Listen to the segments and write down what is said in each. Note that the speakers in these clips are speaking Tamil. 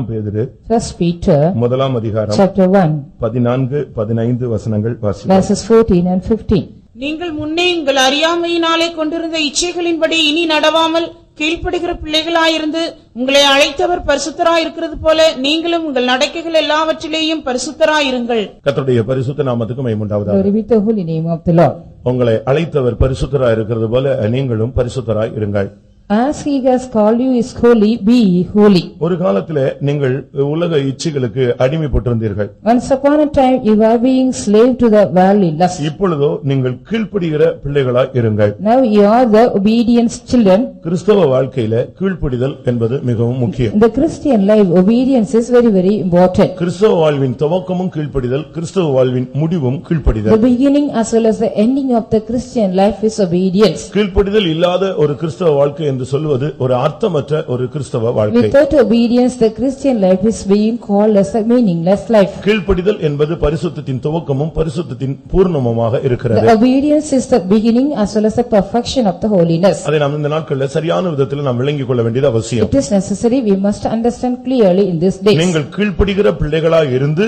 பேதுரு First Peter முதலாம் அதிகாரம் chapter 1 14-15 வசனங்கள் வாசிப்போம். verses 14 and 15. நீங்கள் முன்னே உங்கள் அறியாமையினாலே கொண்டிருந்த இச்சைகளின்படி இனி நடவாமல் கீழ்ப்படுகிற பிள்ளைகளாயிருந்து உங்களை அழைத்தவர் பரிசுத்தராயிருக்கிறது போல நீங்களும் உங்கள் நடக்கைகள் எல்லாவற்றிலேயும் பரிசுத்தராயிருங்கள். கர்த்தருடைய பரிசுத்த நாமத்துக்கு மகிமை உண்டாவதாக. Glory be to the holy name of the Lord. உங்களை அழைத்தவர் பரிசுத்தராயிருக்கிறது போல நீங்களும் பரிசுத்தராய் இருங்கள். As he has called you is holy, be ye holy. ஒரு காலத்திலே நீங்கள் உலக இச்சைகளுக்கு அடிமைப்பட்டிருந்தீர்கள். Once upon a time you were being slave to the worldly lust. இப்பொழுதோ நீங்கள் கீழ்ப்படிகிற பிள்ளைகளாய் இருங்கள். Now you are the obedience children. கிறிஸ்தவ வாழ்க்கையில கீழ்ப்படிதல் என்பது மிகவும் முக்கியம். In the Christian life, obedience is very, very important. கிறிஸ்தவ வாழ்வின் துவக்கமும் கீழ்ப்படிதல், கிறிஸ்தவ வாழ்வின் முடிவும் கீழ்ப்படிதல். The beginning as well as the ending of the Christian life is obedience. கீழ்ப்படிதல் இல்லாத ஒரு கிறிஸ்தவ வாழ்க்கை என்று சொல்வது ஒரு அர்த்தமற்ற ஒரு கிறிஸ்தவ வாழ்க்கை. Without obedience, the Christian life is being called as a meaningless life. கீழ்ப்படிதல் என்பது பரிசுத்தத்தின் துவக்கமும் பரிசுத்தத்தின் பூர்ணமுமாக இருக்கிறது. The obedience is the beginning as well as the perfection of the holiness. அதை நாம் இந்த நாட்களில் சரியான விதத்தில் நாம் விளங்கிக் கொள்ள வேண்டியது அவசியம். It is necessary, we must understand clearly in this day. நீங்கள் கீழ்ப்படிகிற பிள்ளைகளாய் இருந்து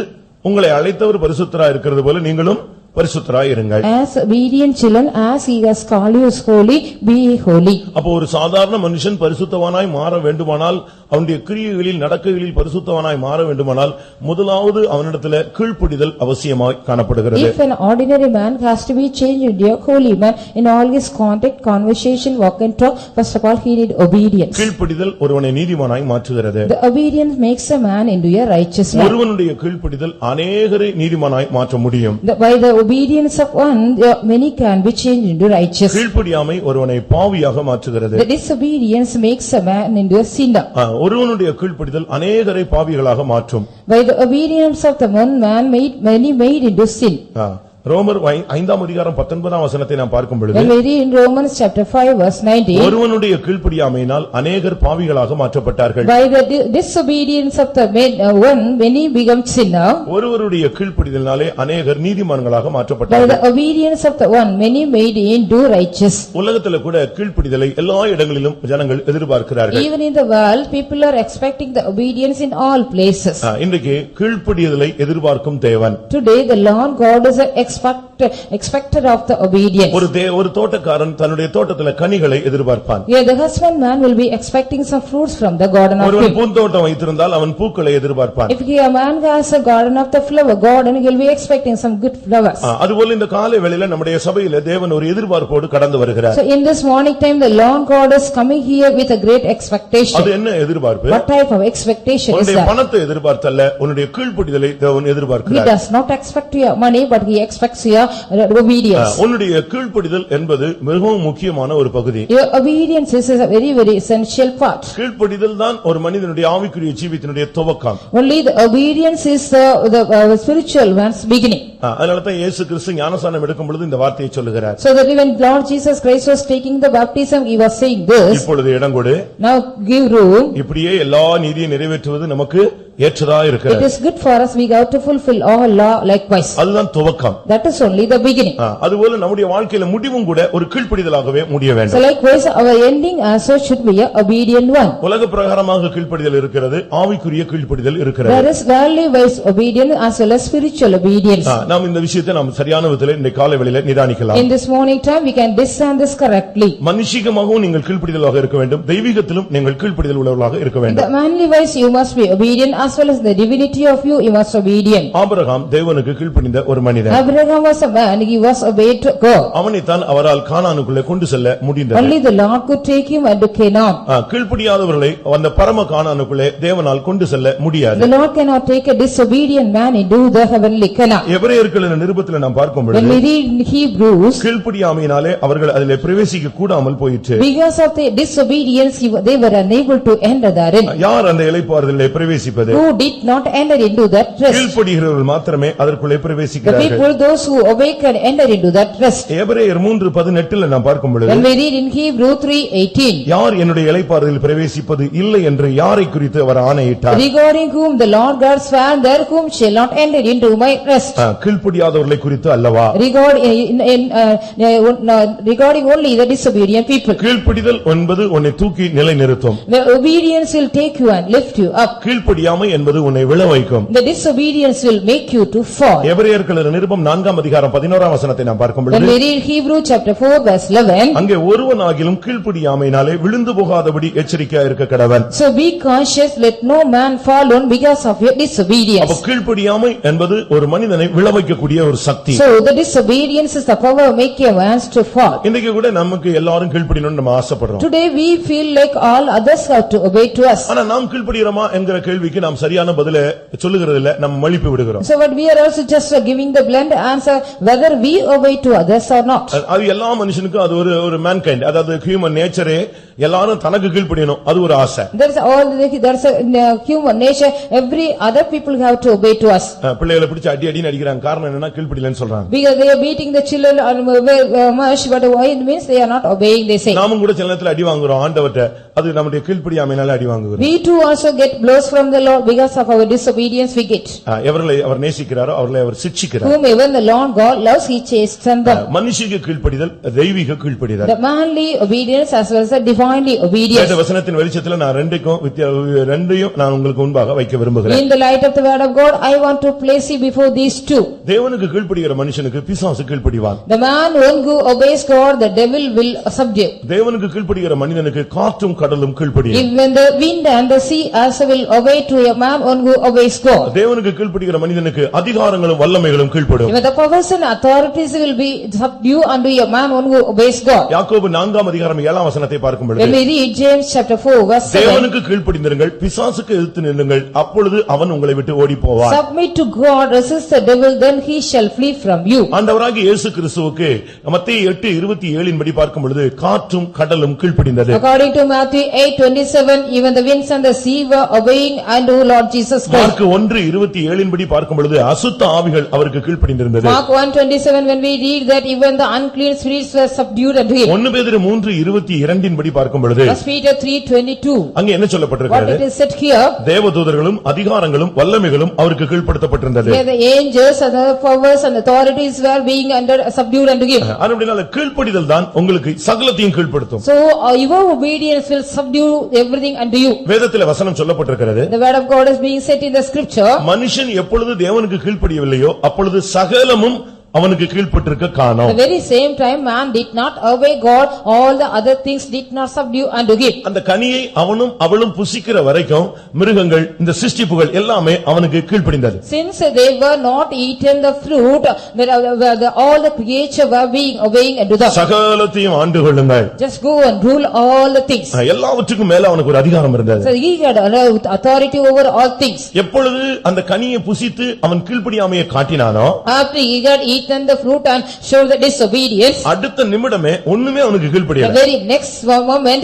உங்களை அழைத்தவர் பரிசுத்தராய் இருக்கிறது போல நீங்களும் பரிசுத்தராய் இருங்கள். As obedient children, as he has called you is holy, be ye holy. அப்போ ஒரு சாதாரண மனுஷன் பரிசுத்தவானாய் மாற வேண்டுமானால், அவனுடைய கிரியைகளில் நடக்கைகளில் பரிசுத்தவானாய் மாற வேண்டுமானால், முதலாவது அவனிடத்தில் கீழ்ப்படிதல் அவசியமாய் காணப்படுகிறது. If an ordinary man has to be changed into a holy man in all his conduct, conversation, walk and talk, first of all he need obedience. கீழ்ப்படிதல் ஒருவனை நீதிமானாய் மாற்றுகிறது. The obedience makes a man into a righteous man. ஒருவனுடைய கீழ்ப்படிதல் அநேகரை நீதிமானாய் மாற்ற முடியும். By the obedience of one, many can be changed into righteous. கீழ்ப்படியாமை ஒருவனை பாவியாக மாற்றுகிறது. The disobedience makes a man into a sinner. ஒருவனுடைய கீழ்ப்படிதல் அநேகரை பாவிகளாக மாற்றும். By the obedience of the one man, many made into sin. ரோமர் 5ஆம் அதிகாரம் 19ஆம் வசனத்தை நாம் பார்க்கும் பொழுது, When we read in Romans chapter 5 verse 19, ஒருவனுடைய கீழ்ப்படியாமையினால் அநேகர் பாவிகளாக மாற்றப்பட்டார்கள். by the disobedience of the one, many become sinner. ஒருவருடைய கீழ்ப்படிதலினாலே அநேகர் நீதிமான்களாக By மாற்றப்பட்டார்கள். the obedience of the one, many made into righteous. உலகத்துல கூட கீழ்ப்படிதலை எல்லா இடங்களிலும் ஜனங்கள் எதிர்பார்க்கிறார்கள். Even in the world, people are expecting the obedience in all places. இன்றைக்கு கீழ்ப்படிதலை எதிர்பார்க்கும் தேவன். Today, the Lord God is an expected of the obedience. ஒரு தோட்டக்காரன் தன்னுடைய தோட்டத்துல கனிகளை எதிர்பார்ப்பான். Yeah, the husbandman will be expecting some fruits from the garden of ஒருவன் him. பூந்தோட்டம் வைத்திருந்தால் அவன் பூக்களை எதிர்பார்ப்பான். If a man has a garden of the flower garden, he will be expecting some good flowers. அதுபோல இந்த காலை வேளையில நம்முடைய சபையில தேவன் ஒரு எதிர்பார்ப்போடு கடந்து வருகிறார். So in this morning time, the Lord God is coming here with a great expectation. அது என்ன எதிர்பார்ப்பு? What type of expectation is உன்னுடைய that? பணத்தை எதிர்பார்த்தல்ல, உன்னுடைய கீழ்ப்படிதலை தேவன் He எதிர்பார்க்கிறார். does not expect your money, but he expects your obedience. உன்னுடைய கீழ்ப்படிதல் என்பது மிகவும் முக்கியமான ஒரு பகுதி. Your obedience is a very, very essential part. கீழ்ப்படிதல் தான் ஒரு மனிதனுடைய ஆவிக்குரிய ஜீவிதத்தினுடைய துவக்கம். Only the obedience is the spiritual one's beginning. அதனால தான் இயேசு கிறிஸ்து ஞானஸ்நானம் எடுக்கும் பொழுது இந்த வார்த்தையை சொல்லுகிறார். So that when Lord Jesus Christ was taking the baptism, he was saying this. இப்பொழுது இடம் கொடு. Now give room. இப்படியே எல்லா நீதியை நிறைவேற்றுவது நமக்கு ஏற்றதா It இருக்கிறது. is good for us, we have to fulfill all law likewise. அதுதான் துவக்கம். That is only the beginning. அதுபோல நம்முடைய வாழ்க்கையில முடிவும் கூட ஒரு கீழ்ப்படிதலாகவே முடிய So வேண்டும். likewise our ending also should be a obedient one. உலக பிரகாரமாக கீழ்ப்படிதல் இருக்கிறது, ஆவிக்குரிய கீழ்ப்படிதல் இருக்கிறது. There is worldly wise obedience as well as spiritual obedience. நாம் இந்த விஷயத்தை நாம் சரியான விதத்தில் இந்த காலை வேளையில நிதானிக்கலாம். In this morning time we can discern this correctly. மனுஷிகமாகவும் நீங்கள் கீழ்ப்படிதலாக இருக்க வேண்டும், தெய்வீகத்திலும் நீங்கள் கீழ்ப்படிதல் உள்ளவர்களாக இருக்க The வேண்டும். manly wise you must be obedient as well as the divinity of you must obedient. Abraham தேவனுக்கு கீழ்ப்படிந்த ஒரு மனிதன். Abraham was a man, he was obeyed to God. அவனைத்தான் அவரால் கானானுக்குள்ளே கொண்டு செல்ல முடிந்தது. Only the Lord could take him unto Canaan. கீழ்ப்படியாதவர்களை அந்த பரம கானானுக்குள்ளே தேவனால் கொண்டு செல்ல முடியாது. The Lord cannot take a disobedient man into the heavenly Canaan. எபிரேயர்களின் நிருபத்தில் நாம் பார்க்கும் When பொழுது we read in Hebrews, கீழ்ப்படியாமையினாலே அவர்கள் அதிலே பிரவேசிக்க கூடாமல் போயிற்று. because of the disobedience they were unable to enter therein. யார் அந்த இளைப்பாறுதலிலே பிரவேசிப்பது? Who did not enter into that rest? கீழ்ப்படிகிறவர்கள் மாத்திரமே அதற்குள்ளே The பிரவேசிக்கிறார்கள். people, those who obey can enter into that rest. எபிரேயர் 3:18 நாம் பார்க்கும் பொழுது, When we read in Hebrews 3:18, யார் என்னுடைய இளைப்பாறுதலில் பிரவேசிப்பது இல்லை என்று யாரை குறித்து அவர் ஆணையிட்டார்? regarding whom the Lord God sware, there whom shall not enter into my rest. கீழ்ப்படியாதவர்களை குறித்து அல்லவா? Regarding only the disobedient people. கீழ்ப்படிதல் என்பது உன்னை தூக்கி நிலைநிறுத்தும். The obedience will take you and lift you up. கீழ்ப்படியாமை என்பது உன்னை விழ வைக்கும். The disobedience will make you to fall. எபிரேயர்கள் நிருபம் 4:11 நாம் பார்க்கும் பொழுது, When we read Hebrew chapter 4 verse 11, அங்கே ஒருவனாகிலும் கீழ்ப்படியாமையினாலே விழுந்து போகாதபடி எச்சரிக்கையா இருக்க கடவன். So be cautious, let no man fall on because of your disobedience. அப்ப கீழ்ப்படியாமை என்பது ஒரு மனிதனை விழ வைக்கக்கூடிய ஒரு சக்தி. So the disobedience is the power of making a man to fall. இன்னைக்கு கூட நமக்கு எல்லாரும் கீழ்ப்படியணும்னு நம்ம ஆசைப்படுறோம். Today we feel like all others have to obey to us. ஆனா நாம் கீழ்ப்படிறோமா என்கிற கேள்விக்கு நாம் சரியான பதிலை சொல்லுகிறது இல்ல, நம்ம மழுப்பி விடுகிறோம். So but we are also just giving the blunt answer whether we obey to others or not. அது எல்லா மனுஷனுக்கும் அது ஒரு mankind, அதாவது human nature, எல்லாரும் தனக்கு கீழ்ப்படியணும், அது ஒரு ஆசை. There's a human nature, every other people have to obey to us. பிள்ளைகளை பிடிச்சு அடி அடின்னு அடிக்கிறாங்க, காரணம் என்னன்னா கீழ்ப்படியலன்னு சொல்றாங்க. Because they are beating the children much, but why it means they are not obeying, they say. நாமும் கூட சில நேரத்துல அடி வாங்குறோம் ஆண்டவர்ட்ட, அது நம்முடைய கீழ்ப்படியாமையினால அடி வாங்குறோம். We too also get blows from the Lord because of our disobedience we get. எவர்களை அவர் நேசிக்கிறாரோ அவர்களை அவர் சிட்சிக்கிறார். Whomever the Lord God loves, he chastens them. மனுஷிக கீழ்ப்படிதல் தெய்வீக கீழ்ப்படிதல். The manly obedience as well as the divinely obedience. இந்த வசனத்தின் வெளிச்சத்துல நான் ரெண்டையும் நான் உங்களுக்கு முன்பாக வைக்க விரும்புகிறேன். In the light of the word of God, I want to place you before these two. தேவனுக்கு கீழ்ப்படிகிற மனுஷனுக்கு பிசாசு கீழ்ப்படிவான். The man who obeys God, the devil will subdue. தேவனுக்கு கீழ்ப்படிகிற மனிதனுக்கு காற்றும் கடலும் கீழ்ப்படியும். Even the wind and the sea also will obey to a man who obeys God. தேவனுக்கு கீழ்ப்படிகிற மனிதனுக்கு அதிகாரங்களும் வல்லமைகளும் கீழ்ப்படும். Even the powers and authorities will be subdue unto a man who obeys God. யாக்கோபு 4:7 பார்க்கும் பொழுது, When we read James chapter 4 verse 7, தேவனுக்கு கீழ்ப்படிந்திருங்கள், பிசாசுக்கு எதிர்த்து நில்லுங்கள், அப்பொழுது அவன் உங்களை விட்டு ஓடி போவான். Submit to God, resist the devil, then he shall flee from you. ஆண்டவராகிய இயேசு கிறிஸ்துவுக்கு மத்தேயு 8:27 படி பார்க்கும் பொழுது காற்றும் கடலும் கீழ்ப்படிந்தது. According to Matthew 8:27, even the winds and the sea were obeying unto Lord Jesus Christ. Mark 1:27 படி பார்க்கும் பொழுது அசுத்த ஆவிகள் அவருக்கு கீழ்ப்படிந்திருந்தது. Mark 1:27, when we read that even the unclean spirits were subdued unto him. 1 பேதுரு 3:22 படி பார்க்கும் பொழுது, First Peter 3:22, அங்க என்ன what சொல்லப்பட்டிருக்கிறது? it is said here, தேவதூதர்களும் அதிகாரங்களும் வல்லமைகளும் அவருக்கு கீழ்ப்படுத்தப்பட்டிருந்தது. where the angels and the powers and authorities were being subdued unto him. அப்படினால கீழ்ப்படிதல் தான் உங்களுக்கு சகலத்தையும் கீழ்ப்படுத்தும். So your obedience will subdue everything unto you. வேதத்திலே வசனம் சொல்லப்பட்டிருக்கிறது, The word of God is being said in the scripture. மனுஷன் எப்பொழுது தேவனுக்கு கீழ்ப்படியவில்லையோ அப்பொழுது சகலமும் அவனுக்கு கீழ்ப்பட்டிருக்க காணோம். The very same time man did not obey God, all the other things did not subdue unto him. அந்த கனியை அவனும் அவளும் புசிக்கிற வரைக்கும் மிருகங்கள் இந்த சிருஷ்டிப்புகள் எல்லாமே அவனுக்கு கீழ்ப்படிந்தது. Since they were not eaten the fruit, all the creature were being obeying unto them. சகலத்தையும் ஆண்டு கொள்ளுங்கள். Just go and rule all the things. எல்லாவற்றுக்கும் மேல அவனுக்கு ஒரு அதிகாரம் இருந்தது. So he had authority over all things. எப்பொழுது அந்த கனியை புசித்து அவன் கீழ்ப்படியாமையை காட்டினானோ, After he had eaten the fruit and showed the disobedience, அடுத்த நிமிடமே ஒண்ணுமே அவனுக்கு the கீழ்ப்படியல. very next moment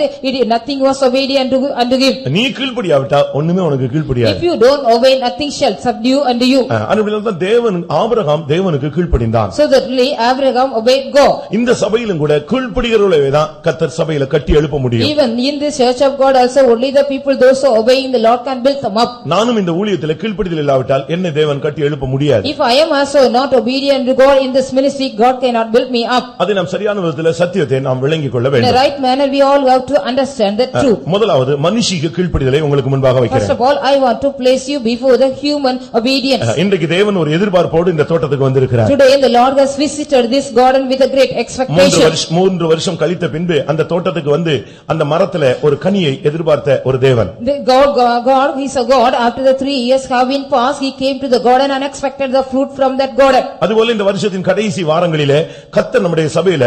nothing was obedient unto him. நீ கீழ்ப்படியாவிட்டா ஒண்ணுமே உனக்கு கீழ்ப்படியாது. If you don't obey, nothing shall subdue unto you. அதுதான் தேவன் ஆபிரகாம் தேவனுக்கு கீழ்ப்படிந்தான். So that really Abraham obeyed God. இந்த சபையிலும் கூட கீழ்ப்படிகிறவர்களை தான் கர்த்தர் சபையில கட்டி எழுப்ப முடியும். Even in this church of God also, only the people those who obeying the Lord can build them up. நானும் இந்த ஊழியத்திலே கீழ்ப்படிதல் இல்லாவிட்டால் என்னை தேவன் கட்டி எழுப்ப முடியாது. If I am also not obedient to God in this ministry, God cannot build me up. அதை நாம் சரியான விதத்தில் சத்தியத்தை நாம் விளங்கிக் கொள்ள In the வேண்டும். right manner we all have to understand the truth. முதலாவது மனுஷிக கீழ்ப்படிதலை உங்களுக்கு முன்பாக First வைக்கிறேன். of all, I want to place you before the human obedience. இன்றைக்கு தேவன் ஒரு எதிர்பார்ப்போடு இந்த தோட்டத்துக்கு வந்திருக்கிறார். Today the Lord has visited this garden with a great expectation. 3 வருஷம் கழித்த பின்பு அந்த தோட்டத்துக்கு வந்து அந்த மரத்திலே ஒரு கனியை எதிர்பார்த்த ஒரு தேவன். The God, he is a God. After the 3 years have been passed, he came to the garden and expected the fruit from that garden. அதுபோல இந்த வருஷத்தின் கடைசி வாரங்களிலே கர்த்தர் நம்முடைய சபையில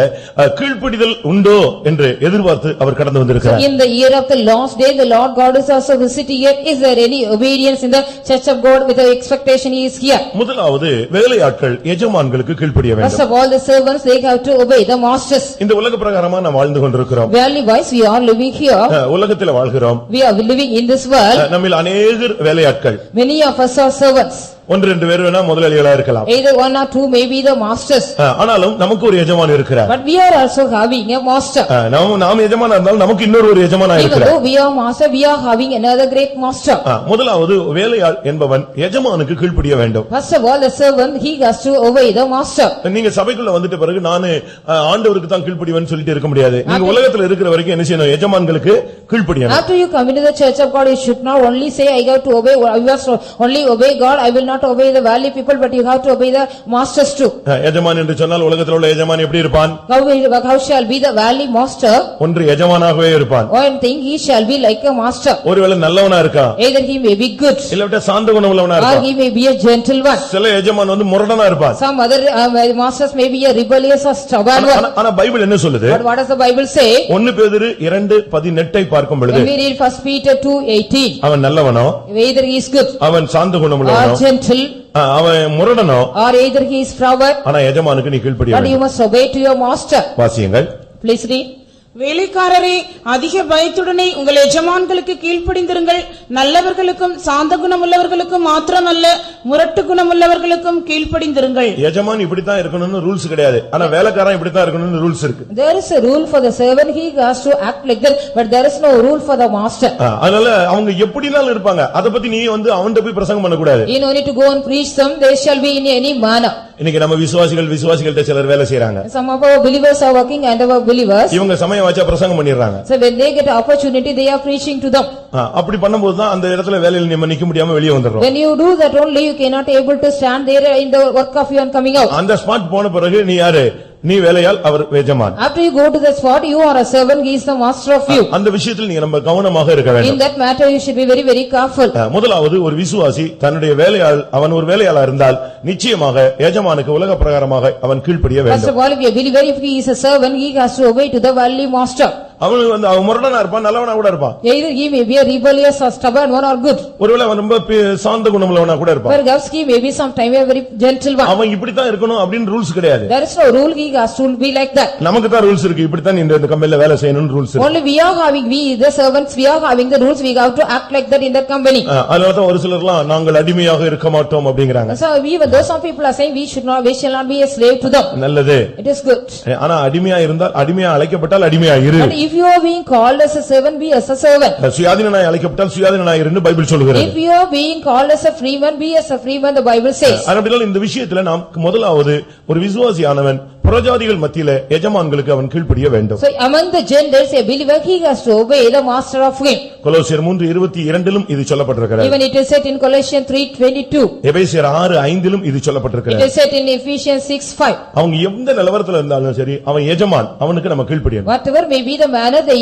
கீழ்ப்படிதல் உண்டோ என்று எதிர்பார்த்து அவர் கடந்து வந்திருக்கிறார். In the year of the last day, the Lord God is also visiting here. Is there any obedience in the church of God with the expectation he is here? முதலாவது வேலையாட்கள் எஜமான்களுக்கு கீழ்ப்படிய First வேண்டும். of all, the servants, they have to obey the masters. இந்த உலக பிரகாரமா நாம் வாழ்ந்து கொண்டிருக்கிறோம். Worldly wise, we are living here. உலகத்தில் வாழ்கிறோம். We are living in this world. நம்மில் அநேகர் வேலையாட்கள். Many of us are servants. ஒன்று ரெண்டு பேர் வேணா முதலாளிகளா இருக்கலாம். Either one or two may be the masters. ஆனாலும் நமக்கு ஒரு எஜமான் இருக்கிறார். But we are also having a master. நாம் எஜமானா இருந்தாலும் நமக்கு இன்னொரு ஒரு எஜமானா இருக்கிறார். Even though we are master, we are having another great master. முதலாவது வேலையாள் என்பவன் எஜமானுக்கு கீழ்ப்படிய வேண்டும். First of all, the servant, he has to obey the master. நீங்க சபைக்குள்ள வந்துட்ட பிறகு நான் ஆண்டவருக்கு தான் கீழ்ப்படிவேன்னு சொல்லிட்டு இருக்க முடியாது. நீங்க உலகத்துல இருக்கிற வரைக்கும் என்ன செய்யணும்? எஜமான்களுக்கு கீழ்ப்படியணும். After you come into the church of God, you should not only say I have to obey, I must only obey God, I will not obey the valley people, but you have to obey the masters too. எஜமான் என்று சொன்னால் உலகத்துல உள்ள எஜமான் எப்படி இருப்பான்? How shall be the valley master? ஒன்று எஜமானாகவே இருப்பான். One thing, he shall be like a master. ஒருவேளை நல்லவனா இருக்கான். Either he may be good, இல்ல சாந்த குணம் உள்ளவனா இருப்பான். or he may be a gentle one. சில எஜமான் வந்து முரடனா இருப்பான். Some other masters may be a rebellious or stubborn one. ஆனா பைபிள் என்ன சொல்லுது? But what does the Bible say? 1 பேதுரு 2:18 பார்க்கும் பொழுது, When we read 1 Peter 2:18, அவன் நல்லவனோ, either he is good, அவன் சாந்த குணம் or உள்ளவனோ, gentle, அவன் முரடனோ, or either he is froward, ஆனா எஜமானுக்கு நீ கீழ்ப்படிய but you வேண்டும். must obey to your master. வாசியுங்கள். Please read. வேலைக்காரரே, அதிக பயத்துடனே உங்கள் எஜமான்களுக்கு கீழ்ப்படிந்திருங்கள். நல்லவர்களுக்கும் சாந்த குணமுள்ளவர்களுக்கும் மாத்திரமல்ல, முரட்டு குணமுள்ளவர்களுக்கும் கீழ்ப்படிந்திருங்கள். எஜமான் இப்படித்தான் இருக்கணும்னு ரூல்ஸ் கிடையாது. ஆனா வேலைக்காரன் இப்படித்தான் இருக்கணும்னு ரூல்ஸ் இருக்கு. There is a rule for the servant, he has to act like that, but there is no rule for the master. அதனால அவங்க எப்படினாலும் இருப்பாங்க. அத பத்தி நீ வந்து அவன்கிட்ட போய் பிரசங்கம் பண்ண கூடாது. You no need to go and preach them, they shall be in any manner. இன்னைக்கு நம்ம விசுவாசிகள்ட்ட சிலர் வேலை செய்றாங்க. Some of our believers are working and our believers. இவங்க சமயம் வச்சா பிரசங்கம் பண்ணிடுறாங்க. So when they get opportunity, they are preaching to them. அப்படி பண்ணும்போது தான் அந்த இடத்துல வேலையில நம்ம நிக்க முடியாம வெளிய வந்துறோம். When you do that only, you cannot able to stand there in the work of you and coming out. அந்த ஸ்பாட் போன பிறகு நீ யாரு? நீ வேலையாள், அவர் எஜமான். After you go to the spot, you are a servant, he is the master of you. அந்த விஷயத்தில் நீங்க நம்ம கவனமாக இருக்க வேண்டும். In that matter, you should be very very careful. முதலாவது ஒரு விசுவாசி தன்னுடைய வேலையாள், அவன் ஒரு வேலையாளா இருந்தால் நிச்சயமாக எஜமானுக்கு உலக பிரகாரமாக அவன் கீழ்ப்படிய வேண்டும். First of all, if you believer, if he is a servant, he has to obey to the valley master. அவன் வந்து அவன் முரடனா இருப்பான், நல்லவனா கூட இருப்பான். Either he may be a rebellious or stubborn one or good. ஒருவேளை அவன் ரொம்ப சாந்த குணமுள்ளவனா கூட இருப்பான். Perhaps he may be sometime a very gentle one. அவன் இப்படி தான் இருக்கணும் அப்படினு ரூல்ஸ் கிடையாது. There is no rule, he has to be like that. நமக்கு தான் ரூல்ஸ் இருக்கு. இப்படி தான் இந்த கம்பெனில வேலை செய்யணும்னு ரூல்ஸ் இருக்கு. Only we are having, we the servants, we are having the rules, we have to act like that in that company. அதனால தான் ஒரு சிலர்லாம் நாங்கள் அடிமையாக இருக்க மாட்டோம் அப்படிங்கறாங்க. So even though some people are saying we shall not be a slave to them. நல்லது. It is good. ஆனா அடிமையா இருந்தால், அடிமையா அழைக்கப்பட்டால் அடிமையா இரு. But if you are being called as a servant, be as a servant. சுயாதீனனாய் அழைக்கப்பட்டால் சுயாதீனனாய் இருன்னு பைபிள் சொல்கிறது. If you are being called as a freeman, be as a freeman, the Bible says. அப்படினால் இந்த விஷயத்துல நாம் முதலாவது ஒரு விசுவாசியானவன் புறஜாதிகள் மத்தியிலே எஜமான்களுக்கு அவன் கீழ்ப்படிய வேண்டும். So among the Gentiles, a believer, he has to obey the master of him. கொலோசியர் 3:22 இது சொல்லப்பட்டிருக்கிறது. Even it is said in Colossians 3:22. எபேசியர் 6:5 இது சொல்லப்பட்டிருக்கிறது. It is said in Ephesians 6:5. அவங்க எந்த நிலவரத்துல இருந்தாலும் சரி, அவன் எஜமான், அவனுக்கு நம்ம கீழ்ப்படியணும். Whatever may be the manner they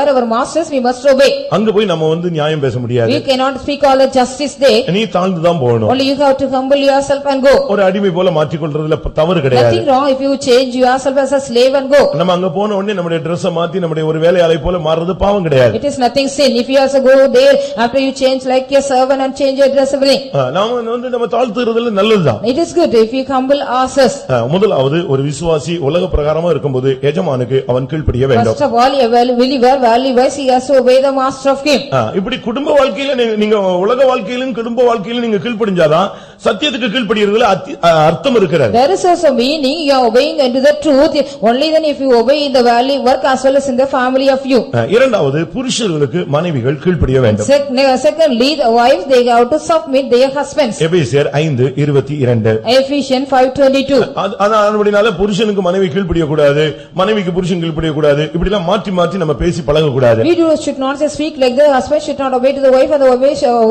are our masters, we must obey. அங்க போய் நம்ம வந்து நியாயம் பேச முடியாது. We cannot speak all the justice there. நீ தாழ்ந்து தான் போகணும். Only you have to humble yourself and go. ஒரு அடிமை போல மாற்றிக் கொள்றதுல தவறு கிடையாது. Nothing wrong if you change yourself as a slave and go. நம்ம அங்க போன உடனே நம்முடைய Dress மாத்தி நம்முடைய ஒரு வேலையாளை போல மாறுறது பாவம் கிடையாது. It is nothing sin if you also go there after you change like a servant and change your dress everything. நாம வந்து நம்ம தாழ்த்துறதுல நல்லதுதான். It is good if you humble ourselves. முதலாவது ஒரு விசுவாசி உலக பிரகாரமா இருக்கும்போது எஜமானுக்கு அவன் கீழ்ப்படிய வேண்டும். First of all, a believer, value-wise, he has to obey the master of him. இப்படி குடும்ப வாழ்க்கையில நீங்க உலக வாழ்க்கையிலும் குடும்ப வாழ்க்கையிலும் நீங்க கீழ்ப்படிஞ்சாதான் சத்தியத்துக்கு கீழ்ப்படிறதுல அர்த்தம் இருக்கிறது. There is also meaning you are obeying unto the truth only then if you obey in the valley work as well as in the family of you. இரண்டாவது புருஷர்களுக்கு மனைவிகள் கீழ்ப்படிய வேண்டும். Secondly, the wives they have to submit their husbands. எபேசியர் 5:22. Ephesians 5:22. அதனால புருஷனுக்கு மனைவி கீழ்ப்படிய கூடாது, மனைவிக்கு புருஷன் கீழ்ப்படிய கூடாது, இப்படி எல்லாம் மாற்றி மாற்றி நம்ம பேசி பழக கூடாது. We should not speak like the husband should not obey to the wife and the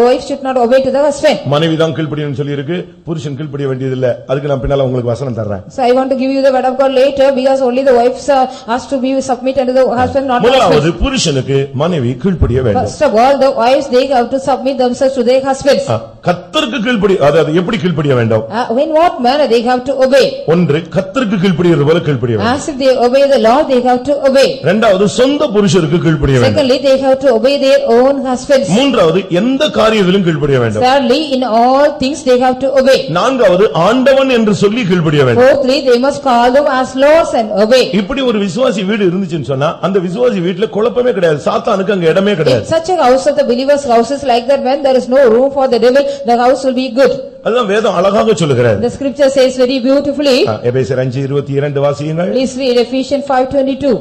wife should not obey to the husband. மனைவி தான் கீழ்ப்படியணும்னு சொல்லி இருக்கு, புருஷன் கீழ்ப்படிய வேண்டியது இல்ல. அதுக்கு நான் பின்னால உங்களுக்கு வசனம் தர்றேன். So I want to give you the word of God later because only the wives has to be submitted to the husband, not the husband. முதலாவது புருஷனுக்கு மனைவி கீழ்ப்படிய வேண்டும். First of all, the wives they have to submit themselves to their husbands. கர்த்தருக்கு கீழ்ப்படி, அதாவது எப்படி கீழ்ப்படிய வேண்டும்? In what manner they have to obey? ஒன்று கர்த்தருக்கு கீழ்ப்படியறது போல கீழ்ப்படிய வேண்டும். As if they obey the Lord, they have to obey. இரண்டாவது சொந்த புருஷருக்கு கீழ்ப்படிய வேண்டும். Secondly, they have to obey their own husbands. மூன்றாவது எந்த காரியத்திலும் கீழ்ப்படிய வேண்டும். Thirdly, in all things they have have to obey. நான்காவது ஆண்டவன் என்று சொல்லி கீழ்ப்படிய வேண்டும். Fourthly, they must call them as lords and obey. இப்படி ஒரு விசுவாசி வீடு இருந்துச்சுன்னு சொன்னா அந்த விசுவாசி வீட்டுல குழப்பமே கிடையாது, சாத்தானுக்கு அங்க இடமே In கிடையாது. such a house of the believers' houses like that, when there is no room for the devil, the house will be good. அதுதான் வேதம் அழகாக சொல்லுகிறது. The scripture says very beautifully. எபேசியர் 5:22 வாசியுங்கள். Please read Ephesians 5:22.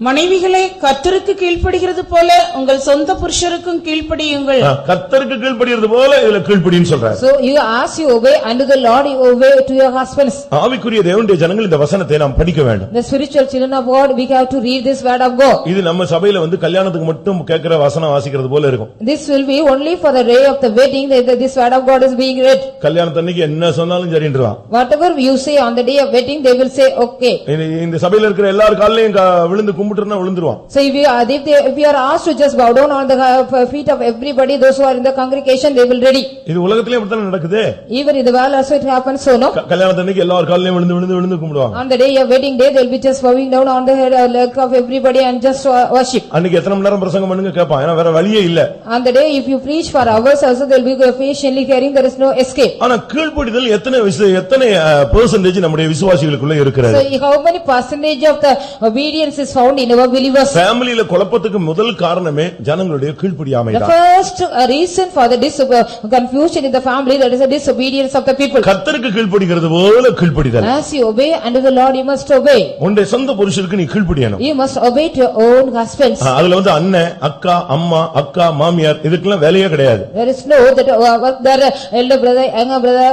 மனைவிகளே கர்த்தருக்கு கீழ்ப்படிகிறது போல உங்கள் சொந்த புருஷருக்கும் கீழ்ப்படியுங்கள். கர்த்தருக்கு கீழ்ப்படிகிறது போல இதுல கீழ்ப்படின்னு சொல்றார். So you as you obey unto the Lord, you obey to your husbands. ஆவிக்குரிய தேவனுடைய ஜனங்கள் இந்த வசனத்தை நாம் படிக்க வேண்டும். The spiritual children of God, we have to read this word of God. இது நம்ம சபையில வந்து கல்யாணத்துக்கு மட்டும் கேட்கிற வசனம் வாசிக்கிறது போல இருக்கும். This will be only for the day of the wedding that this word of God is being read. கல்யாணத்தன்னைக்கு என்ன சொன்னாலும் சரின்றான். Whatever you say on the day of wedding, they will say okay. இந்த சபையில இருக்கிற எல்லார் கால்லயும் விழுந்து கும்பிட்டுறனா விழுந்துருவான். So if you are asked to just bow down on the feet of everybody, those who are in the congregation, they will ready. இது உலகத்திலே அப்படிதான் நடக்குது. Even in the world also it happens so, no? கல்யாணத்தன்னைக்கு எல்லார் கால்லயும் விழுந்து கும்பிடுவாங்க. On the day of wedding day, they will be just bowing down on the head leg of everybody and just worship. அன்னைக்கு எத்தனை மணி நேரம் பிரசங்கம் பண்ணுங்க கேட்பான், ஏன்னா வேற வழியே இல்ல. On the day if you preach for hours also, they will be patiently hearing, there is no escape. ஆனா கீழ்ப்படிதல் எத்தனை percentage நம்முடைய விசுவாசிகளுக்குள்ள இருக்கிறது? So how many percentage of the obedience is found in our believers? ஃபேமிலில குழப்பத்துக்கு முதல் காரணமே ஜனங்களுடைய கீழ்ப்படியாமை The தான். first reason for the confusion in the family, that is the disobedience of the people. கர்த்தருக்கு கீழ்ப்படிகிறது போல கீழ்ப்படிதல். As you obey unto the Lord, you must obey. உன்னுடைய சொந்த புருஷருக்கு நீ கீழ்ப்படியணும். You must obey to your own husbands. அதுல வந்து அண்ணன், அக்கா, அம்மா, அக்கா, மாமியார் இதுக்கெல்லாம் வேலையே கிடையாது. There is no that elder brother, younger brother,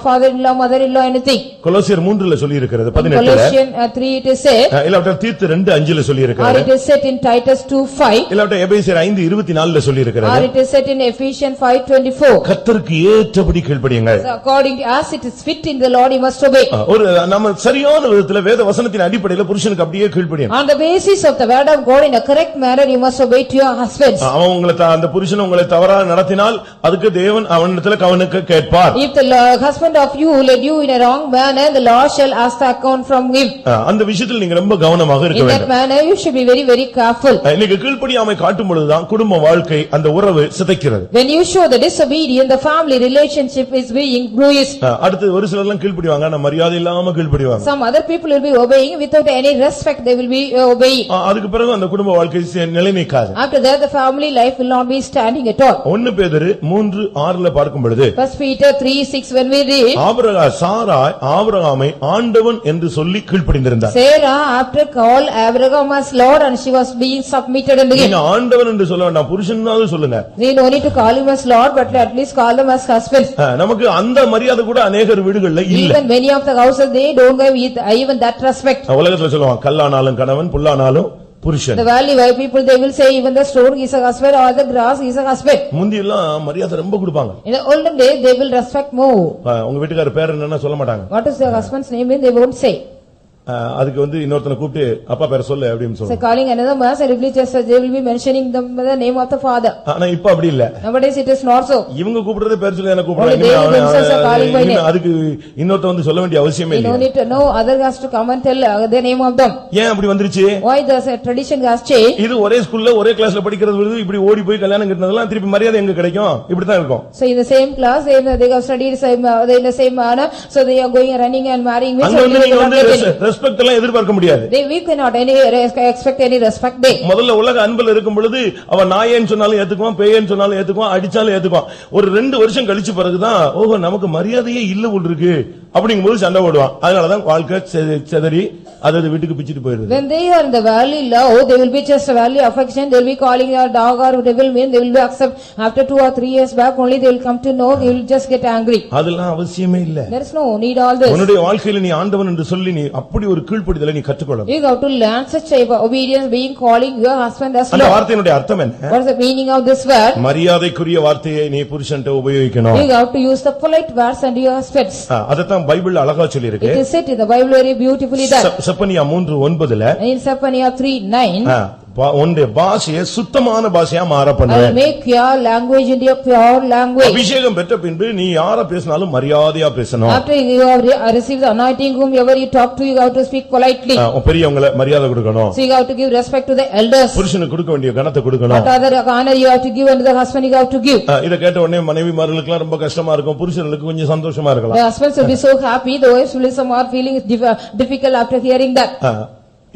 father-in-law, mother-in-law, anything. கொலோசியர் 3ல சொல்லி இருக்கிறது In 18ல. Colossians 3 it is said, இல்லாட்ட தீத்து 2:5ல சொல்லி or இருக்கிறது. it is said in Titus 2:5, இல்லாட்ட எபேசியர் 5:24ல சொல்லி or இருக்கிறது. it is said in Ephesians 5:24. கர்த்தருக்கு ஏற்றபடி கீழ்ப்படியுங்கள். So according as it is fit in the Lord, you must obey. ஒரு நம்ம சரியான விதத்துல வேத வசனத்தின் அடிப்படையில புருஷனுக்கு அப்படியே கீழ்ப்படியணும். On the basis of the word of God, in a correct manner, you must obey to your husbands. அவன் அந்த புருஷன் உங்களை தவறாக நடத்தினால் அதுக்கு தேவன் அவனிடத்துல கவனிக்க கேட்பார். If the husband of you led you in a wrong manner, the Lord shall ask the account from him. அந்த விஷயத்தில் நீங்க ரொம்ப கவனமாக இருக்க In that வேண்டும். manner, you should be very, very careful. இன்னைக்கு கீழ்ப்படியாமை காட்டும் பொழுதுதான் குடும்ப வாழ்க்கை அந்த உறவு சிதைக்கிறது. When you show the disobedience, the family relationship is being bruised. அடுத்து ஒரு சிலர் எல்லாம் கீழ்ப்படிவாங்க, ஆனா மரியாதை இல்லாம கீழ்ப்படிவாங்க. Some other people will be obeying without any respect, they will be obeying. அதுக்கு பிறகு அந்த குடும்ப வாழ்க்கை நிலை நிற்காது. After that, the family life will not be standing at all. 1 பேதுரு 3:6ல பார்க்கும் பொழுது, First Peter 3:6 when we read, Sarai ஆபிரகாமை ஆண்டவன் என்று சொல்லி கீழ்ப்படிந்திருந்தார். Sarah after call Abraham as Lord and she was being submitted unto him. நீங்க ஆண்டவன் என்று சொல்ல வேண்டாம், புருஷனாவது சொல்லுங்க. We no need to call him as Lord, but at least call them as husbands. நமக்கு அந்த மரியாதை கூட அநேகர் வீடுகள்ல இல்ல. Even many of the houses, they don't give even that respect. உலகத்துல சொல்லுவாங்க கல்லானாலும் கணவன், புல்லானாலும் புருஷன். The valley where people, they will say even the stone is a husband or the grass is a husband. முந்தி எல்லாம் மரியாதை ரொம்ப கொடுப்பாங்க. In the olden days, they will respect more. உங்க வீட்டுக்காரர் பேர் என்னன்னா சொல்ல மாட்டாங்க. What is your husband's name? They won't say. அதுக்கு வந்து இன்னொருத்தனை கூப்பிட்டு அப்பா பேரை சொல்லு அப்படின்னு So சொல்லுவாங்க. calling another man, they will be mentioning the name of the father. ஆனா இப்ப அப்படி இல்ல. Nowadays it is not so. இவங்க கூப்பிடுறதே பேர் சொல்லி என்ன Only they themselves are calling by name. அதுக்கு இன்னொருத்த வந்து சொல்ல வேண்டிய அவசியமே You இல்ல. don't need to know, other has to come and tell the name of them. ஏன் அப்படி வந்துருச்சு? Why the tradition has changed? இது ஒரே ஸ்கூல்ல ஒரே கிளாஸ்ல படிக்கிறது இப்படி ஓடி போய் கல்யாணம் கட்டினதெல்லாம் திருப்பி மரியாதை எங்க கிடைக்கும்? இப்படி தான் இருக்கும். So in the same class, they have studied in the same manner, so they are going running and marrying. அங்க வந்து நீங்க வந்து ரெஸ்பெக்ட் எல்லாம் எதிர்பார்க்க முடியாது. We cannot expect any respect there. முதல்ல உலக அன்புல இருக்கும் பொழுது அவன் நாயேன்னு சொன்னாலும் ஏத்துக்குவான், பேயேன்னு சொன்னாலும் ஏத்துக்குவான், அடிச்சாலும் ஏத்துக்குவான். ஒரு 2 வருஷம் கழிச்சு பிறகுதான் ஓஹோ நமக்கு மரியாதையே இல்ல போல் இருக்கு அப்படிங்கும்போது சண்டை போடுவான். அதனாலதான் வாழ்க்கை செதறி அதாவது வீட்டுக்கு பிச்சிட்டு போயிருது. When they are in the valley love, they will be just a valley affection, they will be calling your dog or devil mean, they will be accept. After 2 or 3 years back only they will come to know, they will just get angry. அதெல்லாம் அவசியமே இல்ல. There is no need all this. உன்னுடைய வாழ்க்கையில நீ ஆண்டவன் என்று சொல்லி நீ அப்படி ஒரு கீழ்ப்படிதலை நீ கற்றுக்கொள்ளணும். You have to learn such type of obedience, being calling your husband as Lord. அந்த வார்த்தையினுடைய அர்த்தம் என்ன? What is the meaning of this word? மரியாதைக்குரிய வார்த்தையை நீ புருஷன்ட்ட உபயோகிக்கணும். You have to use the polite words and your husbands. அதத்தான் பைபிள் அழகா சொல்லி இருக்கு. It is said in the Bible very beautifully done. Zephaniah 3:9ல, in Zephaniah 3:9, உன்னுடைய பாஷையை சுத்தமான பாஷையா மாற I பண்ணுவேன். will make your language into a pure language. அபிஷேகம் பெற்ற பின்பு நீ யார பேசினாலும் மரியாதையா பேசணும். After you have received the anointing, whomever you talk to, you have to speak politely. பெரியவங்களை மரியாதை கொடுக்கணும். So you have to give respect to the elders. புருஷனுக்கு கொடுக்க வேண்டிய கனத்தை கொடுக்கணும். What other honor you have to give, and the husband you have to give. இத கேட்ட உடனே மனைவிமார்களுக்கு ரொம்ப கஷ்டமா இருக்கும், புருஷர்களுக்கு கொஞ்சம் சந்தோஷமா இருக்கலாம். The husbands will be so happy, the wives will be somewhat feeling difficult after hearing that.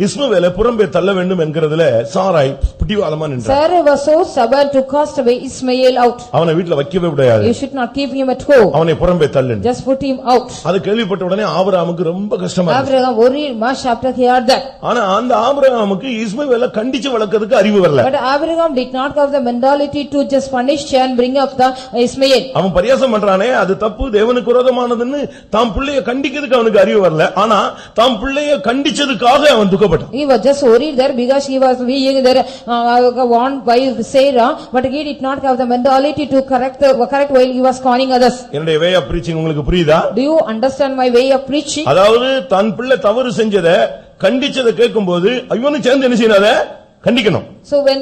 இஸ்மவேலை புறம்பே தள்ள வேண்டும் என்கிறதுல சாராய் பிடிவாதமா நின்றார். Sarah was so stubborn to cast away Ishmael out. அவனை வீட்ல வைக்கவே கூடாது. You should not keep him at home. அவனை புறம்பே தள்ளுன்னு. Just put him out. அது கேள்விப்பட்ட உடனே ஆபிரகாமுக்கு ரொம்ப கஷ்டமா இருந்துச்சு. Abraham worried much after he heard that. ஆனா அந்த ஆபிரகாமுக்கு இஸ்மவேலை கண்டிச்சு வளர்க்கிறதுக்கு அறிவு வரல. But Abraham did not have the mentality to just punish and bring up the Ishmael. அவன் பரியாசம் பண்றானே, அது தப்பு, தேவனுக்கு விரோதமானதுன்னு தாம் பிள்ளைய கண்டிக்கிறதுக்கு அவனுக்கு அறிவு வரல. ஆனா தாம் பிள்ளைய கண்டிச்சதுக்காக அவன் துக்கப்பட்டான். He was just worried there because he was being there warned by Sarah, but he did not have the mentality to correct while he was scorning others. என்னுடைய வே ஆஃப் பிரீச்சிங் உங்களுக்கு புரியுதா? Do you understand my way of preaching? அதாவது தன் பிள்ளை தவறு செஞ்சத கண்டிச்சத கேட்கும்போது இவனும் சேர்ந்து என்ன செய்யறாத கண்டிக்கணும். So when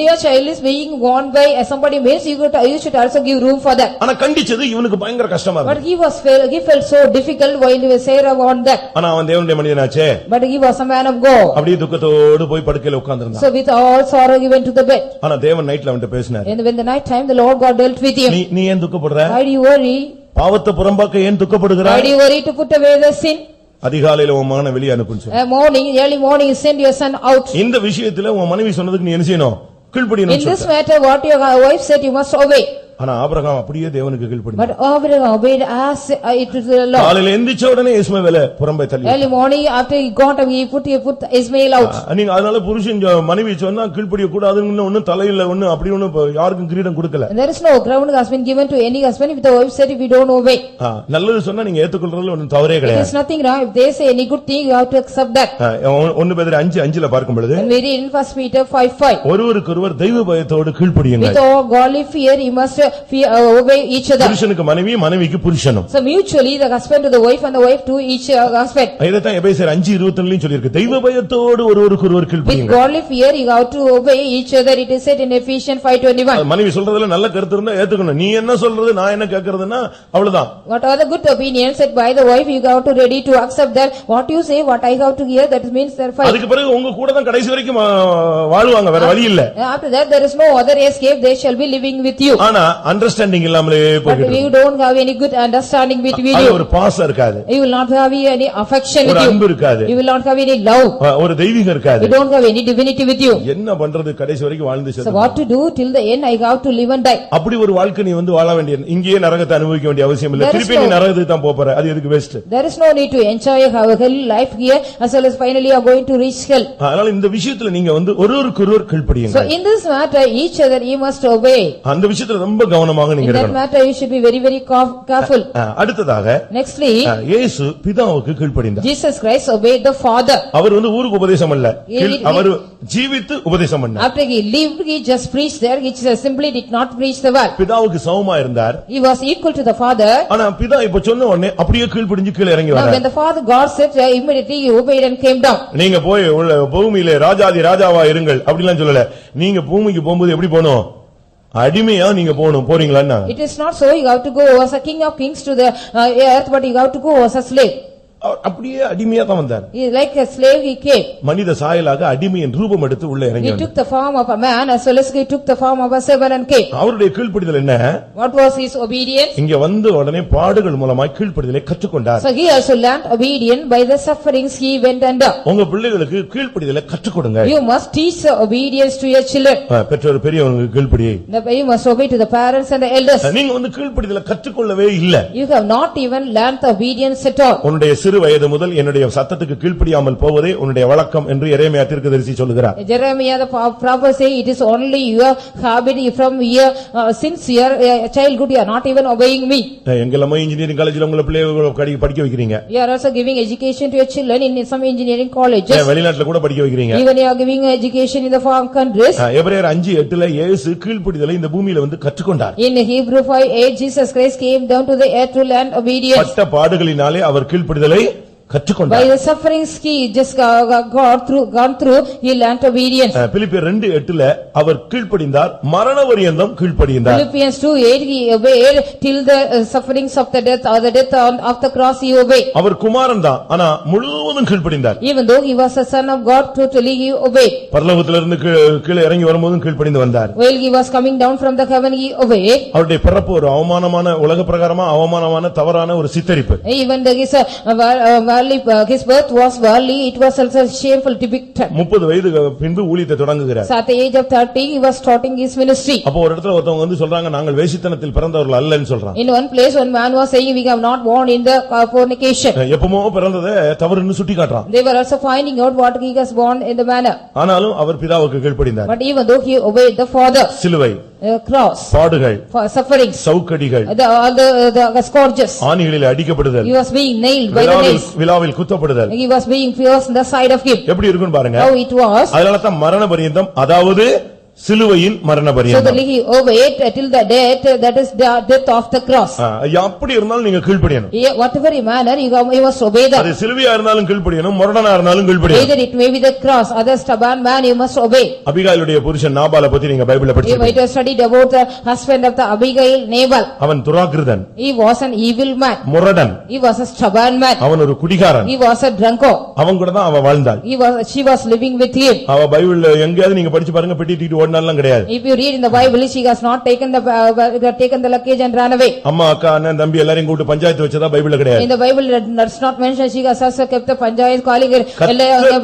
your child is being warned by somebody means you should also give room for that. ஆனா கண்டிச்சது இவனுக்கு பயங்கர கஷ்டமா But இருந்துச்சு. he felt so difficult while Sarah warned that. ஆனா அவன் தேவனுடைய மனிதனாச்சே. But he was a man of God. அப்படியே துக்கத்தோடு போய் படுக்கையில உட்கார்ந்திருந்தான். So with all sorrow he went to the bed. ஆனா தேவன் நைட்ல அவன்கிட்ட பேசினார். And when the night time the Lord God dealt with him. நீ ஏன் துக்கப்படுற? Why do you worry? பாவத்தை புறம்பாக்க ஏன் துக்கப்படுகிறாய்? Why do you worry to put away the sin? அதிகாலையில உன் மகனை வெளியே அனுப்புன்னு சொன்னார். Early morning send your son out. இந்த விஷயத்துல உன் மனைவி சொன்னதுக்கு நீ என்ன செய்யணும்? கீழ்ப்படியணும். In this matter what your wife said you must obey. ஆனா ஆபிரகாம் அப்படியே தேவனுக்கு கீழ்ப்படினான். But Abraham obeyed as it is the law. காலையில எந்திரிச்ச உடனே இஸ்மவேலை புறம்பே தள்ளி. Early morning after he got up he put Ishmael out. நீங்க அதனால புருஷன் மனைவி சொன்னா கீழ்ப்படிய கூடாதுன்னு ஒண்ணு தலையில ஒண்ணு அப்படி ஒண்ணு யாருக்கும் கிரீடம் கொடுக்கல. There is no crown has been given to any husband if the wife said if we don't obey. நல்லது சொன்னா நீங்க ஏத்துக்கொள்றதுல ஒண்ணும் தவறே கிடையாது. There is nothing wrong if they say any good thing you have to accept that. 1 பேதுரு 5:5ல பார்க்கும் பொழுது And we read in 1 Peter 5:5. ஒருவருக்கொருவர் தெய்வ பயத்தோடு கீழ்ப்படியுங்கள். With all godly fear you must obey each other. புருஷனுக்கு மனைவி, மனைவிக்கு புருஷனும். So mutually the husband to the wife and the wife to each husband. இதைத்தான் எபேசியர் 5:22லயும் சொல்லிருக்கு. தெய்வ பயத்தோடு ஒருவருக்கொருவர் With கீழ்ப்படியுங்கள். godly fear you have to obey each other. It is said in Ephesians 5:21. மனைவி சொல்றதுல நல்ல கருத்து இருந்தா ஏத்துக்கணும். நீ என்ன சொல்றது நான் என்ன கேக்குறதுன்னா அவ்வளவுதான். What are the good opinions said by the wife you have to ready to accept that. What you say what I have to hear that means their fight. அதுக்கு பிறகு உங்க கூட தான் கடைசி வரைக்கும் வாழ்வாங்க, வேற வழி இல்ல. After that there is no other escape, they shall be living with you. ஆனா அண்டர்ஸ்டாண்டிங் இல்லாமலே But போயிட்டு you don't have any good understanding between அது you. ஒரு பாசம் இருக்காது. You will not have any affection ஒரு with அன்பு you. இருக்காது. You will not have any love. ஒரு தெய்வீகம் இருக்காது. You don't have any divinity with you. என்ன பண்றது கடைசி வரைக்கும் வாழ்ந்து So செத்து. what to do till the end? I have to live and die. அப்படி ஒரு வாழ்க்கை நீ வாழ வேண்டிய, இங்கேயே நரகத்தை அனுபவிக்க வேண்டிய அவசியம் இல்ல. There is திருப்பி நீ no- நரகத்துக்கு தான் போற, அது எதுக்கு waste? There is no need to enjoy a hell life here as well as finally you are going to reach hell. அதனால இந்த விஷயத்துல நீங்க ஒருவருக்கொருவர் So கீழ்ப்படியுங்க. in this matter each other you must obey. அந்த விஷயத்துல ரொம்ப கவனமாக நீங்க In that இருக்கணும். matter you should be very careful. அடுத்ததாக Nextly இயேசு பிதாவுக்கு கீழ்ப்படிந்தார். Jesus Christ obeyed the Father. அவர் ஊருக்கு உபதேசம் அல்ல, He- அவர் ஜீவித்து உபதேசம் பண்ணார். After he lived he just preached there, he just simply did not preach the word. பிதாவுக்கு சமமா இருந்தார். He was equal to the Father. ஆனா பிதா இப்ப சொன்ன உடனே அப்படியே கீழ்ப்படிஞ்சு கீழே இறங்கி Now when வரார். the Father God said immediately he obeyed and came down. நீங்க போய் பூமியிலே ராஜாதி ராஜாவா இருங்கள் அப்படிலாம் சொல்லல. நீங்க பூமிக்கு போகும்போது எப்படி போகணும்? அடிமையா நீங்க போறீங்களா? It is not so you have to go as a king of kings to the earth, but you have to go as a slave. அப்படியே அடிமையா தான் வந்தார். Like a slave he came. மனித சாயலாக அடிமையின் ரூபம் எடுத்து உள்ள இறங்கி He வந்தார். took the form of a man as well as he took the form of a servant and came. அவருடைய கீழ்ப்படிதல் என்ன? What was his obedience? இங்க வந்து உடனே பாடுகள் மூலமாய் கீழ்ப்படிதலை கற்றுக்கொண்டார். So he also learned obedience by the sufferings he went under. உங்க பிள்ளைகளுக்கு கீழ்ப்படிதலை கற்றுக் கொடுங்க. You must teach the obedience to your children. பெற்றோர் பெரியவங்களுக்கு கீழ்ப்படி. You must obey to the parents and the elders. நீங்க கீழ்ப்படிதலை கற்றுக்கொள்ளவே இல்ல. You have not even learned the obedience at all. உன்னுடைய சிறு வயது முதல் என்னுடைய சத்தத்துக்கு கீழ்ப்படியாமல் போவதே உன்னுடைய வழக்கம் என்று எரேமியா தீர்க்கதரிசி சொல்கிறார். Jeremiah the prophet say it is only your habit from your since your childhood you are not even obeying me. எங்கெல்லாமோ இன்ஜினியரிங் காலேஜ்ல உங்க பிள்ளைகளை படிக்க வைக்கிறீங்க. You are also giving education to your children in some engineering colleges. வெளிநாட்டுல கூட படிக்க வைக்கிறீங்க. Even you are giving education in the foreign countries. எபிரேயர் 5:8ல இயேசு கீழ்ப்படிதலை இந்த பூமியில வந்து கற்றுக்கொண்டார். In Hebrew 5:8 Jesus Christ came down to the earth to learn obedience. பட்ட பாடுகளினாலே அவர் கீழ்ப்படிதலை By கற்றுக்கொண்டார். the sufferings he just gone through, he learnt obedience. பிலிப்பியர் 2:8 அவர் கீழ்ப்படிந்தார், மரண பரியந்தம் கீழ்ப்படிந்தார். Philippians 2:8 he obeyed till the sufferings of the death or the death of the cross he obeyed. அவர் குமாரன் தான், ஆனா முழுவதும் கீழ்ப்படிந்தார். Even though he was a son of God, totally he obeyed. பரலோகத்திலிருந்து கீழே இறங்கி வரும்போதும் கீழ்ப்படிந்து வந்தார். While he was coming down from the heaven, he obeyed. அவருடைய பிறப்பு ஒரு அவமானமான, உலக பிரகாரமா அவமானமான தவறான ஒரு சித்தரிப்பு. Even his birth was worldly, it was also shameful depiction. 30 வயது பின்பு ஊழியத்தை தொடங்குகிறார். So at the age of 30, he was starting his ministry. அப்போ ஒரு இடத்துல ஒருத்தவங்க வந்து சொல்றாங்க, நாங்கள் வேசித்தனத்தில் பிறந்தவர்கள் அல்லன்னு சொல்றாங்க. In one place, one man was saying, we have not born in the fornication. எப்பமோ பிறந்ததை தவறுன்னு சுட்டி காட்டுறான். They were also finding out what he was born in the manner. ஆனாலும் அவர் பிதாவுக்கு கீழ்ப்படிந்தார். But even though he obeyed the father, சிலுவை, cross, பாடுகள், sufferings, சவுக்கடிகள், all the scourges, ஆணிகளில் அடிக்கப்படுதல், he was being nailed by the nails, விலாவில் குத்தப்படுதல், he was being pierced in the side of him. எப்படி இருக்குன்னு பாருங்க. How it was. அதனால தான் மரண பரியந்தம், அதாவது சிலுவையின் மரண So பரியந்தம். he obeyed till the death, that is the death of the cross. அப்படி இருந்தாலும் நீங்க கீழ்ப்படியணும். Whatever manner, you must obey that. அது சிலுவையா இருந்தாலும் கீழ்ப்படியணும், முரடனா இருந்தாலும் கீழ்ப்படியணும். Either it may be the cross, other stubborn man, you must obey. அபிகாயிலுடைய புருஷன் நாபாலை பத்தி நீங்க பைபிள்ல You படிச்சீங்க. might have studied about the husband of the Abigail, Nabal. அவன் துராகிருதன், He was an evil man. Muradan, He was a stubborn man. அவன் ஒரு குடிகாரன். He was a drunkard. அவன் கூட தான் அவ வாழ்ந்தாள். She was living with him. அவ பைபிள்ல எங்கயாவது நீங்க படிச்சு பாருங்க, பெட்டி தூக்கிட்டு ஓடினாலாம் கிடையாது. If you read in the Bible, she has not taken the luggage and ran away. அம்மா, அக்கா, அண்ணன், தம்பி எல்லாரையும் கூப்பிட்டு பஞ்சாயத்து வச்சதா பைபிள்ல கிடையாது. In the Bible, that's not mentioned. She has also kept the panchayat, calling her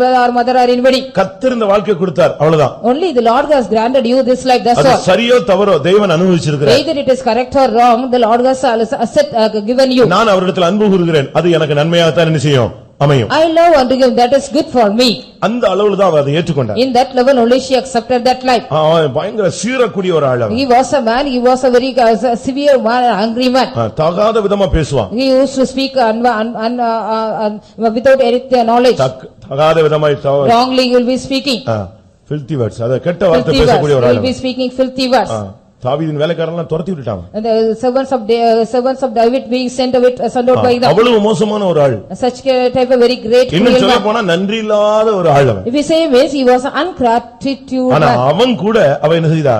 brother or mother or anybody. கர்த்தர் இந்த வாழ்க்கை கொடுத்தார், அவ்வளவுதான். Only the Lord has granted you this life, that's அது all. சரியோ தவறோ தேவன் அனுபவிச்சிருக்கிறார். Either it is correct or wrong, the Lord has given you. நான் அவரிடத்தில் அன்பு கூறுகிறேன், அது எனக்கு நன்மையாகத்தான் என்ன செய்யும், அமையும். I love unto him, that is good for me. அந்த அளவுல தான் அவர் அதை ஏற்றுக்கொண்டார். In that level only she accepted that life. அவன் பயங்கர சீரக்கூடிய ஒரு ஆள். He was a man, he was a very severe man, angry man. தகாத விதமா பேசுவான். He used to speak without any knowledge. தகாத விதமாய் Wrongly he will be speaking. filthy words, அத கெட்ட வார்த்தை Filthy words, பேசக்கூடிய ஒரு he ஆள். will be speaking filthy words. தாவீதின் வேலைக்காரன்லாம் துரத்தி விட்டுட்டான். And the servants of David being sent out by them. அவ்வளவு மோசமான ஒரு ஆள். Such type of very great இன்னும் cruel சொல்ல man. போனா நன்றி இல்லாத ஒரு ஆள் அவன். If we say means he was an ungratitude ஆனா man. அவன் கூட அவன் என்ன செய்தா,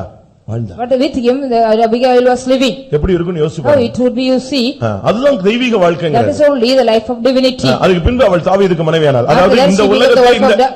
வாழ்ந்தான். But with him Abigail was living. எப்படி இருக்குன்னு யோசிச்சு How பாருங்க. it would be, you see. அதுதான் தெய்வீக That வாழ்க்கைங்கிறது. is only the life of divinity. அதுக்கு பின்பு அவள் தாவீதுக்கு மனைவியானாள். அதாவது இந்த உலகத்துல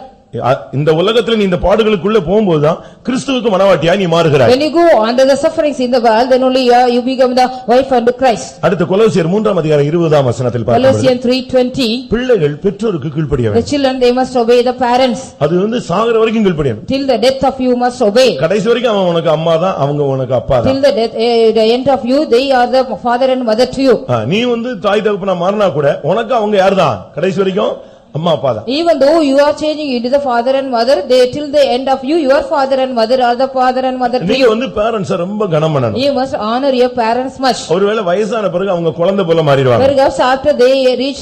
இந்த உலகத்துல நீ இந்த பாடுகளுக்குள்ள போகும்போதுதான் கிறிஸ்துவுக்கு மனவாட்டியாய் நீ மாறுகிறாய். When you go under the sufferings in the world, then only you become the wife unto Christ. அடுத்து கொலோசியர் 3:20 வசனத்தில் பார்க்கிறோம். Colossians 3:20. பிள்ளைகள் பெற்றோருக்கு கீழ்ப்படிய The வேண்டும். children, they must obey the parents. அது வந்து சாகர வரைக்கும் கீழ்ப்படியணும். Till the death of you must obey. கடைசி வரைக்கும் அவன் உனக்கு அம்மா தான், அவங்க உனக்கு அப்பா தான். Till the death, the end of you, they are the father and mother to you. நீ வந்து தாய் தகப்பனா மாறினா கூட உனக்கு அவங்க யார்தான், கடைசி வரைக்கும் அம்மா அப்பா தான். Even though you are changing into the father and mother, they till the end of you, your father and mother are the father and mother to நீ you. வந்து பேரண்ட்ஸ் ரொம்ப கனம் பண்ணணும். You must honor your parents much. ஒருவேளை வயசான பிறகு அவங்க குழந்தை போல மாறிடுவாங்க. Perhaps after they reach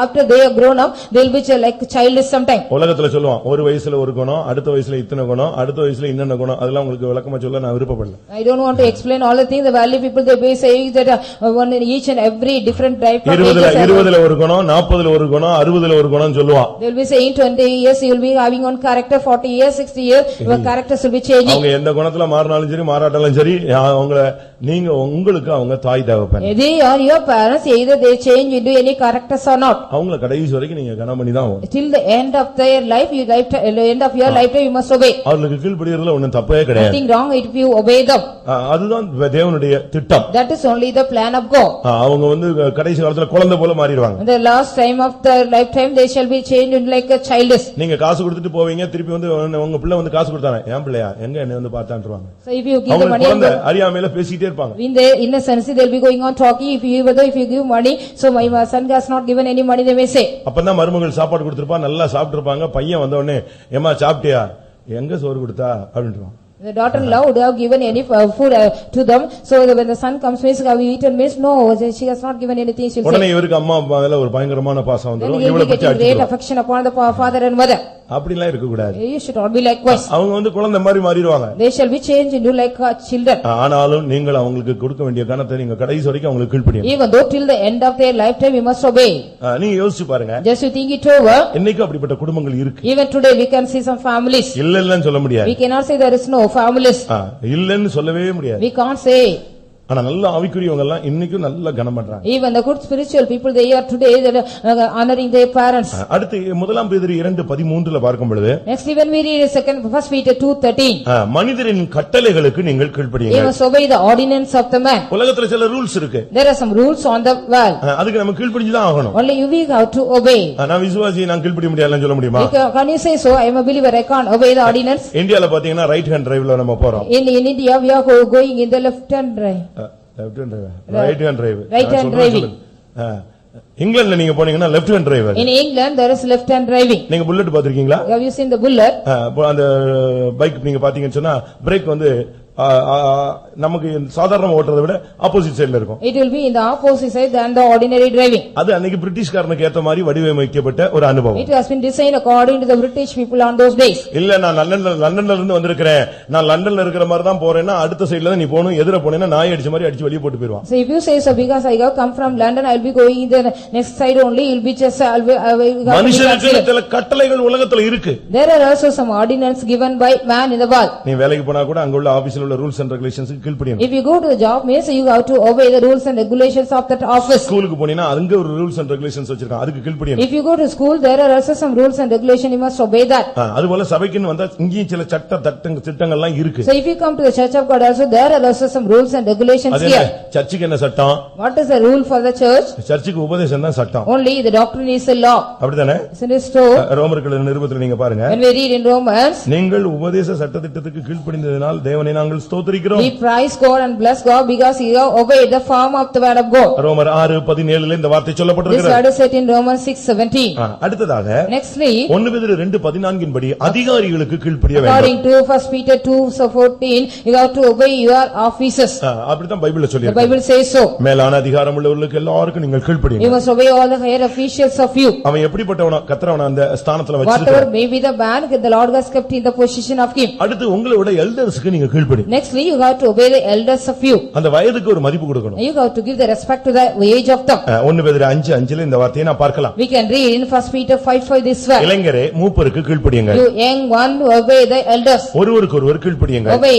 after they are grown up, they will be like childish sometime. உலகத்துல சொல்லுவான், ஒரு வயசுல ஒரு குணம், அடுத்த வயசுல இத்தனை குணம், அடுத்த வயசுல இன்னென்ன குணம், அதெல்லாம் உங்களுக்கு விளக்கமா சொல்ல நான் விருப்பப்படல. I don't want to explain all the things. The value people, they be saying that one in each and every different type of 20ல ஒரு குணம், 40ல ஒரு குணம், 60ல ஒரு குணம் சொல்லுவான். They will be saying 20 years you will be having one character, 40 years, 60 years your characters will be changing. அவங்க எந்த குணத்துல மாறினாலும் சரி மாறாட்டாலும் சரி, நீங்க உங்களுக்கு அவங்க தாய் தகப்பன். They are your parents, either they change into any characters or not. அவங்கள கடைசி வரைக்கும் நீங்க கனம் பண்ணி தான் ஆகணும். Till the end of their life, end of your lifetime you must obey. அவங்களுக்கு கீழ்ப்படியறதுல ஒண்ணும் தப்பே கிடையாது. Nothing wrong if you obey them. அதுதான் தேவனுடைய திட்டம். That is only the plan of God. அவங்க வந்து கடைசி காலத்துல குழந்தை போல மாறிடுவாங்க. The last time of their lifetime they shall be changed into like a childish. நீங்க காசு கொடுத்துட்டு போவீங்க, திருப்பி வந்து உங்க பிள்ளை வந்து காசு கொடுத்தானே, என் பிள்ளையா எங்க என்ன வந்து பார்த்தான்றாங்க. So if you give the money, அறியாமையில பேசிட்டே இருப்பாங்க. In their innocence they'll be going on talking. If you give money, so my son has not given any money, they may say. அப்பதான் மருமகள் சாப்பாடு கொடுத்திருப்பா, நல்லா சாப்பிட்டு இருப்பாங்க. பையன் வந்த உடனே ஏமா சாப்பிட்டியா, எங்க சோறு கொடுத்தா அப்படின்றான். The daughter-in-law would have given any food to them. So when the son comes, means have you eaten? Means no, she has not given anything. She'll say. உடனே இவருக்கு அம்மா மேல ஒரு பயங்கரமான பாசம் வந்துரும். Then he will be getting great affection upon the father and mother. அப்படிலாம் இருக்க கூடாது. You should not be likewise. அவங்க வந்து குழந்தை மாதிரி மாறிடுவாங்க. They shall be changed into like children. ஆனாலும் நீங்கள் அவங்களுக்கு கொடுக்க வேண்டிய கனத்தை நீங்க கடைசி வரைக்கும் அவங்களுக்கு கீழ்ப்படியணும். Even though till the end of their lifetime you must obey. நீங்க யோசிச்சு பாருங்க. Just you think it over. இன்னைக்கு அப்படிப்பட்ட குடும்பங்கள் இருக்கு. Even today we can see some families. இல்லன்னு சொல்ல முடியாது. We cannot say there is no families. இல்லன்னு சொல்லவே முடியாது. We can't say. ஆனா நல்ல ஆவிக்குரியவங்க எல்லாம் இன்னைக்கும் நல்ல கனம் பண்றாங்க. Even the good spiritual people they are today honoring their parents. அடுத்து முதலாம் பேதுரு 2:13ல பார்க்கும் பொழுது Next even we read First Peter 2:13. மனிதரின் கட்டளைகளுக்கு நீங்கள் கீழ்ப்படியுங்கள். You must obey the ordinance of the man. உலகத்துல சில ரூல்ஸ் இருக்கு. There are some rules on the world. அதுக்கு நம்ம கீழ்ப்படிஞ்சு தான் ஆகணும். Only you have to obey. நான் விசுவாசி நான் கீழ்ப்படிய முடியாதுன்னு சொல்ல முடியுமா? Can you say so? I am a believer, I can't obey the ordinance. இந்தியால பாத்தீங்கன்னா ரைட் ஹேண்ட் டிரைவ்ல நம்ம போறோம். In India we are going in the left hand drive. Left hand drive, right hand drive. Right hand driving. இங்கிலாந்துல நீங்க போனீங்கன்னா left hand drive. In England there is left hand driving. நீங்க புல்லட் பாத்திருக்கீங்களா? Have you seen the bullet? அந்த பைக் நீங்க பாத்தீங்கன்னு சொன்னா பிரேக் வந்து நமக்கு சாதாரண ஓட்டுறதை விட ஆப்போசிட் சைடுல இருக்கும். It will be in the opposite side than the ordinary driving. அது அன்னைக்கு பிரிட்டிஷ்காரனுக்கு ஏத்த மாதிரி வடிவமைக்கப்பட்ட ஒரு அனுபவம். It has been designed according to the British people on those days. இல்ல நான் லண்டன்ல இருந்து வந்திருக்கேன், நான் லண்டன்ல இருக்கிற மாதிரி தான் போறேன்னா அடுத்த சைடுல தான் நீ போணும், எதிர போனேன்னா நாய் அடிச்ச மாதிரி அடிச்சு வெளிய போட்டு போயிடுவான். So if you say so because I have come from London I will be going in the next side only, you will be just மனுஷனுக்கு சில கட்டளைகள் உலகத்துல இருக்கு. There are also some ordinances given by man in the world. நீ வேலைக்கு போனா கூட அங்க உள்ள ஆபீஸ்ல உள்ள ரூல்ஸ் அண்ட் ரெகுலேஷன்ஸ் கீழ்ப்படியணும். If you go to the job means you have to obey the rules and regulations of that office. ஸ்கூலுக்கு போனீனா அங்க ஒரு ரூல்ஸ் அண்ட் ரெகுலேஷன்ஸ் வச்சிருக்காங்க, அதுக்கு கீழ்ப்படியணும். If you go to school there are also some rules and regulations, you must obey that. அதுபோல சபைக்குன்னு வந்தா இங்கேயும் சில சட்ட திட்டங்கள்லாம் இருக்கு. So if you come to the church of God also there are also some rules and regulations here. சர்ச்சுக்கு என்ன சட்டம்? What is the rule for the church? சர்ச்சுக்கு உபதேசம் தான் சட்டம். Only the doctrine is a law. அப்படிதானே? Isn't it so? ரோமர்கள் நிருபத்துல நீங்க பாருங்க. When we read in Romans, நீங்கள் உபதேச சட்டதிட்டத்துக்கு கீழ்ப்படிந்ததனால் தேவனை நாங்கள் ஸ்தோத்திரிக்கிறோம். we praise God and bless God because he have obeyed the form of the word of God. ரோமர் 6:17ல இந்த வார்த்தை This சொல்லப்பட்டிருக்கிறது. word is set in Romans 6:17. அடுத்ததாக Nextly 1 பேதுரு 2:14 படி அதிகாரிகளுக்கு கீழ்ப்படிய வேண்டும். according to First Peter 2:14 you have to obey your officers. அப்படிதான் பைபிள்ல The சொல்லிருக்கு. Bible says so. மேலான அதிகாரம் உள்ளவர்களுக்கு எல்லாருக்கும் நீங்கள் You கீழ்ப்படியுங்கள். must obey all the higher officials of you. அவன் எப்படிப்பட்டவனோ கர்த்தர் அந்த ஸ்தானத்துல Whatever வச்சிருக்கார். may be the man the Lord has kept in the position of him. அடுத்து உங்களோட எல்டர்ஸ்க்கு நீங்க கீழ்ப்படியுங்கள். Nextly you have to obey the elders of you. அந்த வயதுக்கு ஒரு மதிப்பு கொடுக்கணும். You have to give the respect to the age of them. 1 பேதுரு 5:5ல இந்த வார்த்தையை நான் பார்க்கலாம். We can read in First Peter 5:5 this word. இளைஞரே மூப்பருக்கு கீழ்ப்படியுங்கள். You young one obey the elders. ஒருவருக்கொருவர் கீழ்ப்படியுங்கள். Obey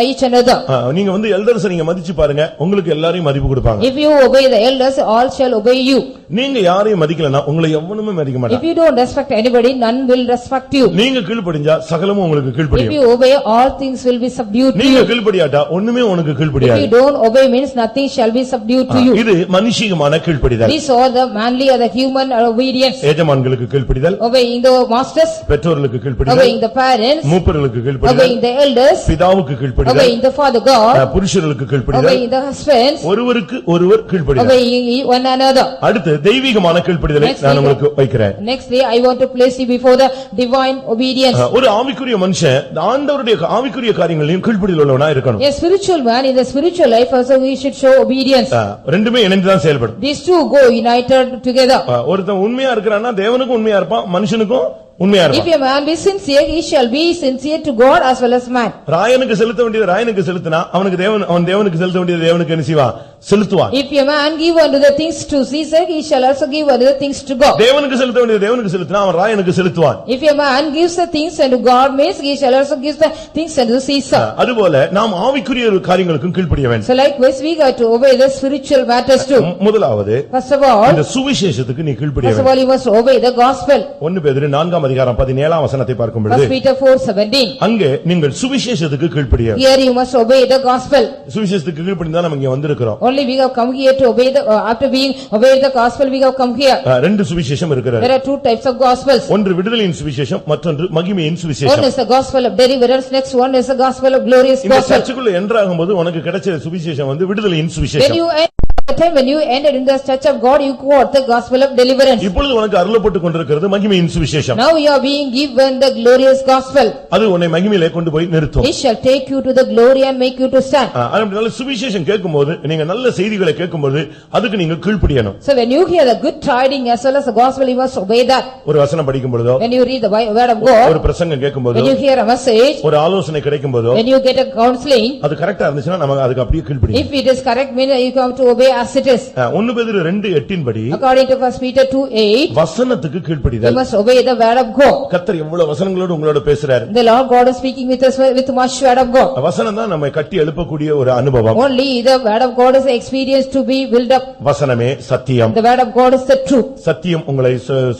each another. நீங்க வந்து எல்டர்ஸ் நீங்க மதிச்சு பாருங்க, உங்களுக்கு எல்லாரையும் மதிப்பு கொடுப்பாங்க. If you obey the elders all shall obey you. நீங்க யாரையும் மதிக்கலனா உங்களை எவனுமே மதிக்க மாட்டாங்க. If you don't respect anybody none will respect you. நீங்க கீழ்ப்படிஞ்சா சகலமும் உங்களுக்கு கீழ்ப்படியும். If you obey all things will be subdued to நீங்க you. கீழ்ப்படியாட்டா ஒண்ணுமே உனக்கு If கீழ்ப்படியாது. you don't obey means nothing shall be subdued to you. இது மனுஷிகமான கீழ்ப்படிதல். These are the manly or the human obedience. எஜமான்களுக்கு கீழ்ப்படிதல், Obeying the masters, பெற்றோர்களுக்கு கீழ்ப்படிதல், obeying the parents, மூப்பர்களுக்கு கீழ்ப்படிதல், obeying the elders, பிதாவுக்கு கீழ்ப்படிதல், obeying the father God, புருஷர்களுக்கு கீழ்ப்படிதல், obeying the husbands, ஒருவருக்கு ஒருவர் கீழ்ப்படிதல். obeying one another. அடுத்து தெய்வீகமான கீழ்ப்படிதலை நான் உங்களுக்கு வைக்கிறேன். Nextly I want to place you before the divine obedience. ஒரு ஆவிக்குரிய மனுஷன் ஆண்டவருடைய ஆவிக்குரிய காரியங்களையும் கீழ்ப்படிதல் உள்ளவனா இருக்கணும். A spiritual man in the spiritual life also he should show obedience. ரெண்டுமே இணைந்து தான் செயல்படும். These two go united together. ஒருத்தன் உண்மையா இருக்கிறான்னா தேவனுக்கும் உண்மையா இருப்பான், மனுஷனுக்கும் உண்மையா If இருப்பான். a man be sincere he shall be sincere to God as well as man. ராயனுக்கு செலுத்த வேண்டியது ராயனுக்கு செலுத்தினா அவனுக்கு அவன் தேவனுக்கு செலுத்த வேண்டியது தேவனுக்கு என்ன செய்வான்? செலுத்துவான். If a man give unto the things to Caesar he shall also give unto the things to God. தேவனுக்கு செலுத்த வேண்டியது தேவனுக்கு செலுத்தினா அவன் ராயனுக்கு செலுத்துவான். If a man gives the things unto God means he shall also give the things unto Caesar. அதுபோல நாம் ஆவிக்குரிய காரியங்களுக்கும் கீழ்ப்படிய வேண்டும். So likewise we got to obey the spiritual matters too. முதலாவது First of all, இந்த சுவிசேஷத்துக்கு நீ கீழ்ப்படிய first of வேண்டும். all you must obey the gospel. 1 பேதுரு 4:17 வசனத்தை பார்க்கும் பொழுது First Peter 4:17. அங்கே நீங்கள் சுவிசேஷத்துக்கு கீழ்ப்படிய வேண்டும். Here you must obey the gospel. சுவிசேஷத்துக்கு கீழ்ப்படிந்தா நம்ம இங்க வந்திருக்கிறோம். Only we have come here to obey the after being obeyed the gospel we have come here. ரெண்டு சுவிசேஷம் இருக்கிறது. There are two types of gospels. ஒன்று விடுதலையின் சுவிசேஷம், மற்றொன்று மகிமையின் One சுவிசேஷம். is the gospel of deliverance, next one is the gospel of glorious இந்த gospel. சர்ச்சுக்குள்ள என்டர் ஆகும்போது உனக்கு கிடைச்ச சுவிசேஷம் வந்து விடுதலையின் When சுவிசேஷம். you enter the time when you entered in the church of God, you got the gospel of deliverance. இப்பொழுது உனக்கு அருளப்பட்டு கொண்டிருக்கிறது மகிமையின் சுவிசேஷம். Now you are being given the glorious gospel. அது உன்னை மகிமையிலே கொண்டு போய் நிறுத்தும். It shall take you to the glory and make you to stand. அதனால சுவிசேஷம் கேட்கும்போது நீங்க நல்ல செய்திகளை கேட்கும்போது அதுக்கு நீங்க கீழ்ப்படியணும். So when you hear the good tidings as well as the gospel, you must obey that. ஒரு வசனம் படிக்கும் பொழுதோ, when you read the word of God, ஒரு பிரசங்கம் கேட்கும்போது, when you hear a message, ஒரு ஆலோசனை கிடைக்கும்போது, when you get a counseling, அது கரெக்ட்டா இருந்துச்சுனா நம்ம அதுக்கு அப்படியே கீழ்ப்படியணும். if it is correct, mean you have to obey as it is. 1 பேதுரு 2:8 படி, according to 1 Peter 2:8, வசனத்துக்கு கீழ்ப்படிதல். you must obey the word of God. கர்த்தர் எவ்வளவு வசனங்களோடு உங்களோட பேசுறார். The Lord God is speaking with us with much word of God. வசனம் தான் நம்மை கட்டி எழுப்பக்கூடிய ஒரு அனுபவம். Only the word of God is the experience to be built up. வசனமே சத்தியம். The word of God is the truth. சத்தியம் உங்களை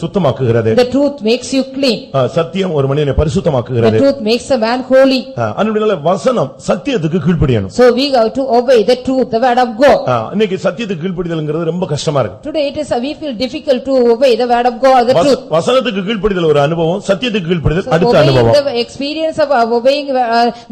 சுத்தமாக்குகிறது. The truth makes you clean. சத்தியம் ஒரு மனிதனை பரிசுத்தமாக்குகிறது. The truth makes a man holy. அதனால வசனம் சத்தியத்துக்கு கீழ்ப்படியணும். So we have to obey the truth, the word of God. இன்னைக்கு சத்தியத்துக்கு கீழ்ப்படிதல்ங்கிறது ரொம்ப கஷ்டமா இருக்கு. Today it is we feel difficult to obey the word of God, the truth. வசனத்துக்கு கீழ்ப்படிதல் ஒரு அனுபவம், சத்தியத்துக்கு கீழ்ப்படிதல் அடுத்த அனுபவம். The experience of obeying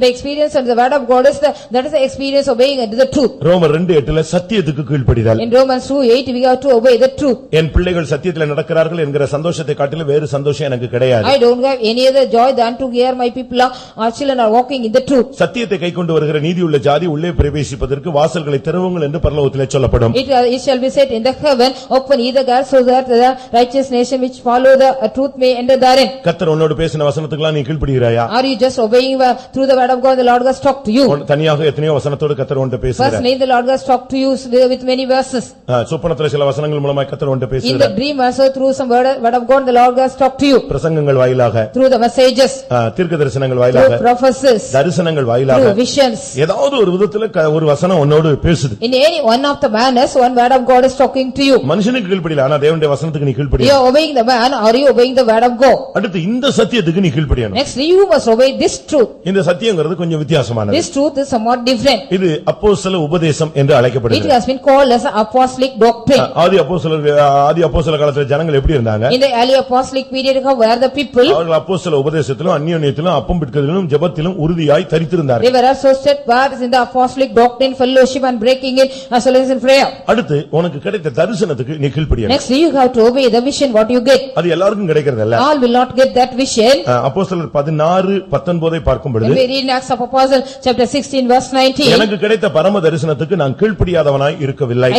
the experience of the word of God is that is the experience obeying the truth. ரோமர் 2:8ல சத்தியத்துக்கு கீழ்ப்படிதல். In Romans 2:8 we have to obey the truth. என் பிள்ளைகள் சத்தியத்திலே நடக்கிறார்கள் என்கிற சந்தோஷத்தை காட்டிலும் வேறு சந்தோஷம் எனக்கு கிடையாது. I don't have any other joy than to hear my people our children are walking in the truth. சத்தியத்தை கைக்கொண்டு வருகிற நீதியுள்ள ஜாதி உள்ளே பிரவேசிப்பதற்கு வாசல்களை திறவுங்கள் என்று பரலோகத்திலே சொல்லப்படும். It shall be said in the heaven, open ye the gates so that the righteous nation which follow the truth may enter therein. கர்த்தர் உன்னோடு பேசின வசனத்துக்குலாம் நீ கீழ்ப்படிகிறாயா? Are you just obeying through the word of God? The Lord has talked to you. தனியாக எத்தனையோ வசனத்தோடு கர்த்தர் உன்கிட்ட பேசுகிறார். Personally the Lord has talked to you with many verses. சொப்பனத்திலே சில வசனங்கள் மூலமாக கர்த்தர் உன்கிட்ட In பேசுகிறார். the dream also through some word of God the Lord has talked to you. பிரசங்கங்கள் வாயிலாக, through the messages, தீர்க்கதரிசனங்கள் வாயிலாக, through prophecies, தரிசனங்கள் வாயிலாக, through visions. ஏதாவது ஒரு விதத்துல ஒரு வசனம் உன்னோடு பேசுது. In any one of the manners one word of God is talking to you. மனுஷனுக்கு கீழ்ப்படியல, ஆனா தேவனுடைய வசனத்துக்கு நீ கீழ்ப்படிய. You are obeying the man or you obeying the word of God? அடுத்து இந்த சத்தியத்துக்கு நீ கீழ்ப்படியணும். Next you must obey this truth. இந்த சத்தியங்கிறது கொஞ்சம் வித்தியாசமானது. This truth is somewhat different. இது அப்போஸ்தல உபதேசம் என்று It அழைக்கப்படுகிறது. has been called as apostolic doctrine. ஆதி அப்போஸ்தல காலத்துல ஜனங்கள் எப்படி இருந்தாங்க? In the early apostolic period how were the people? அவர்கள் அப்போஸ்தல உபதேசத்திலும் அந்யோன்யத்திலும் அப்பம் பிட்கிறதிலும் ஜெபத்திலும் உறுதியாய் தரித்திருந்தார்கள். They were also steadfast in the apostolic doctrine, fellowship and breaking it as well as in prayer. அடுத்து உனக்கு கிடைத்த தரிசனத்துக்கு நீ கீழ்ப்படியணும். Next you have to obey the vision what you get. அது எல்லாருக்கும் கிடைக்கிறது இல்ல. All will not get that vision. அப்போஸ்தலர் 16:19 பார்க்கும் பொழுது, When we read in Acts of Apostles chapter 16 verse 19, எனக்கு கிடைத்த பரம தரிசனத்துக்கு நான் கீழ்ப்படியாதவனாய் இருக்கவில்லை.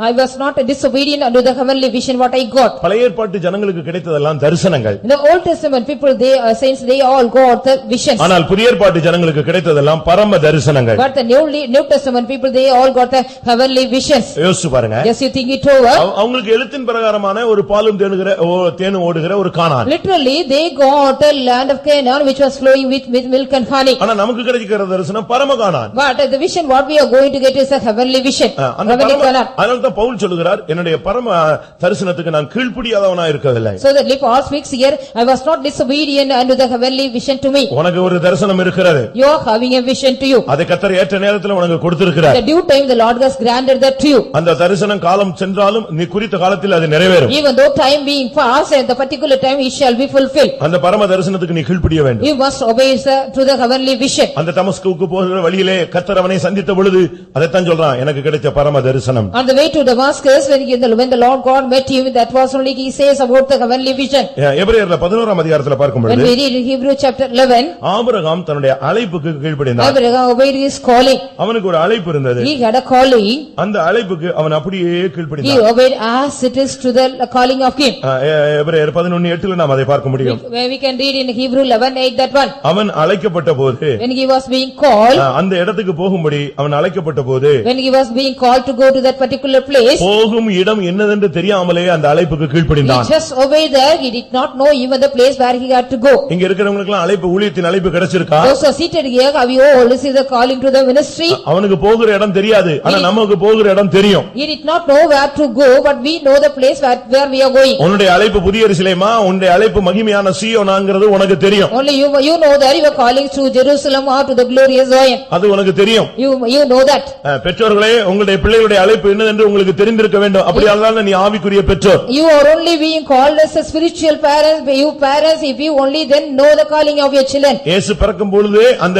I was not disobedient unto the heavenly vision what I got. பழைய ஏற்பாட்டு ஜனங்களுக்கு கிடைத்ததெல்லாம் தரிசனங்கள். In the Old Testament people they saints they all got the visions. ஆனால் புதிய ஏற்பாட்டு ஜனங்களுக்கு கிடைத்ததெல்லாம் பரம தரிசனங்கள். But the New Testament people they all got the heavenly visions. யோசிச்சு பாருங்க. Yes, you think it over. அவங்களுக்கு எழுத்தின் பிரகாரமான ஒரு பாலும் தேனும் ஓடுகிற ஒரு கானான். Literally they got a land of Canaan which was flowing with milk and honey. ஆனா நமக்கு கிடைக்கிற தரிசனம் பரம கானான். But the vision what we are going to get is a heavenly vision. Heavenly Canaan. அதனால தான் பவுல் சொல்லுகிறார், என்னுடைய பரம தரிசனத்துக்கு நான் கீழ்ப்படியாதவனாய் இருக்கவில்லை. So that Paul speaks here, I was not disobedient unto the heavenly vision to me. உனக்கு ஒரு தரிசனம் இருக்கிறது. You are having a vision to you. அதை கர்த்தர் ஏற்ற நேரத்தில் உனக்கு கொடுத்திருக்கிறார். The due time the Lord has granted that to you. அந்த தரிசனம் காலம் சென்றாலும் நீ குறித்த காலத்தில் அது நிறைவேறும். Even though time being past at the particular time it shall be fulfilled. அந்த பரம தரிசனத்துக்கு நீ கீழ்ப்படிய வேண்டும். You must obey to the heavenly vision. அந்த தமஸ்குவுக்கு போகிற வழியிலே கர்த்தர் அவனை சந்தித்த பொழுது அதைத்தான் சொல்றான், எனக்கு கிடைத்த பரம தரிசனம். On the way to Damascus when the Lord God met him, that was only he says about the heavenly vision. எபிரேயர்ல 11ஆம் அதிகாரத்துல பார்க்கும் பொழுது, When we read in Hebrew chapter 11, Abraham தன்னுடைய அழைப்புக்கு கீழ்ப்படிந்தான். Abraham obeyed his calling. அவனுக்கு ஒரு அழைப்பு இருந்தது. He had a calling. அந்த அழைப்புக்கு அவன் அப்படியே He கீழ்ப்படிந்தான். obeyed as it is to the calling of him. எபிரேயர் 11:8ல நாம் அதை பார்க்க முடியும். Where we can read in Hebrew 11:8 that one. அவன் அழைக்கப்பட்ட போது, When he was being called, அந்த இடத்துக்கு போகும்படி அவன் அழைக்கப்பட்ட போது, when he was being called to go to that particular place, போகும் இடம் என்னதென்று தெரியாமலே அந்த அழைப்புக்கு கீழ்ப்படிந்தான். he just obeyed there. He did not know even the place where he had to go. இங்க இருக்கிறவங்களுக்கு எல்லாம் அழைப்பு, ஊழியத்தின் அழைப்பு கிடைச்சிருக்கா? Those are seated here, have you all received the calling to the ministry? அவனுக்கு போகிற இடம் தெரியாது, ஆனா நமக்கு போகிற இடம் தெரியும். He did not know where to go, but we know the place where we are going. உன்னுடைய அழைப்பு புதிய எருசலேமா, உன்னுடைய அழைப்பு மகிமையான சீயோனாங்கிறது உனக்கு தெரியும். Only you know that you are calling to Jerusalem or to the glorious Zion. அது உனக்கு தெரியும். You know that. பெற்றோர்களே, உங்களுடைய பிள்ளைகளுடைய அழைப்பு என்னவென்று உங்களுக்கு தெரிந்திருக்க வேண்டும். அப்படியானால் நீ ஆவிக்குரிய பெற்றோர். You are only being called as a spiritual parents. You parents, if you only then know the calling of your children. இயேசு பிறக்கும் பொழுது அந்த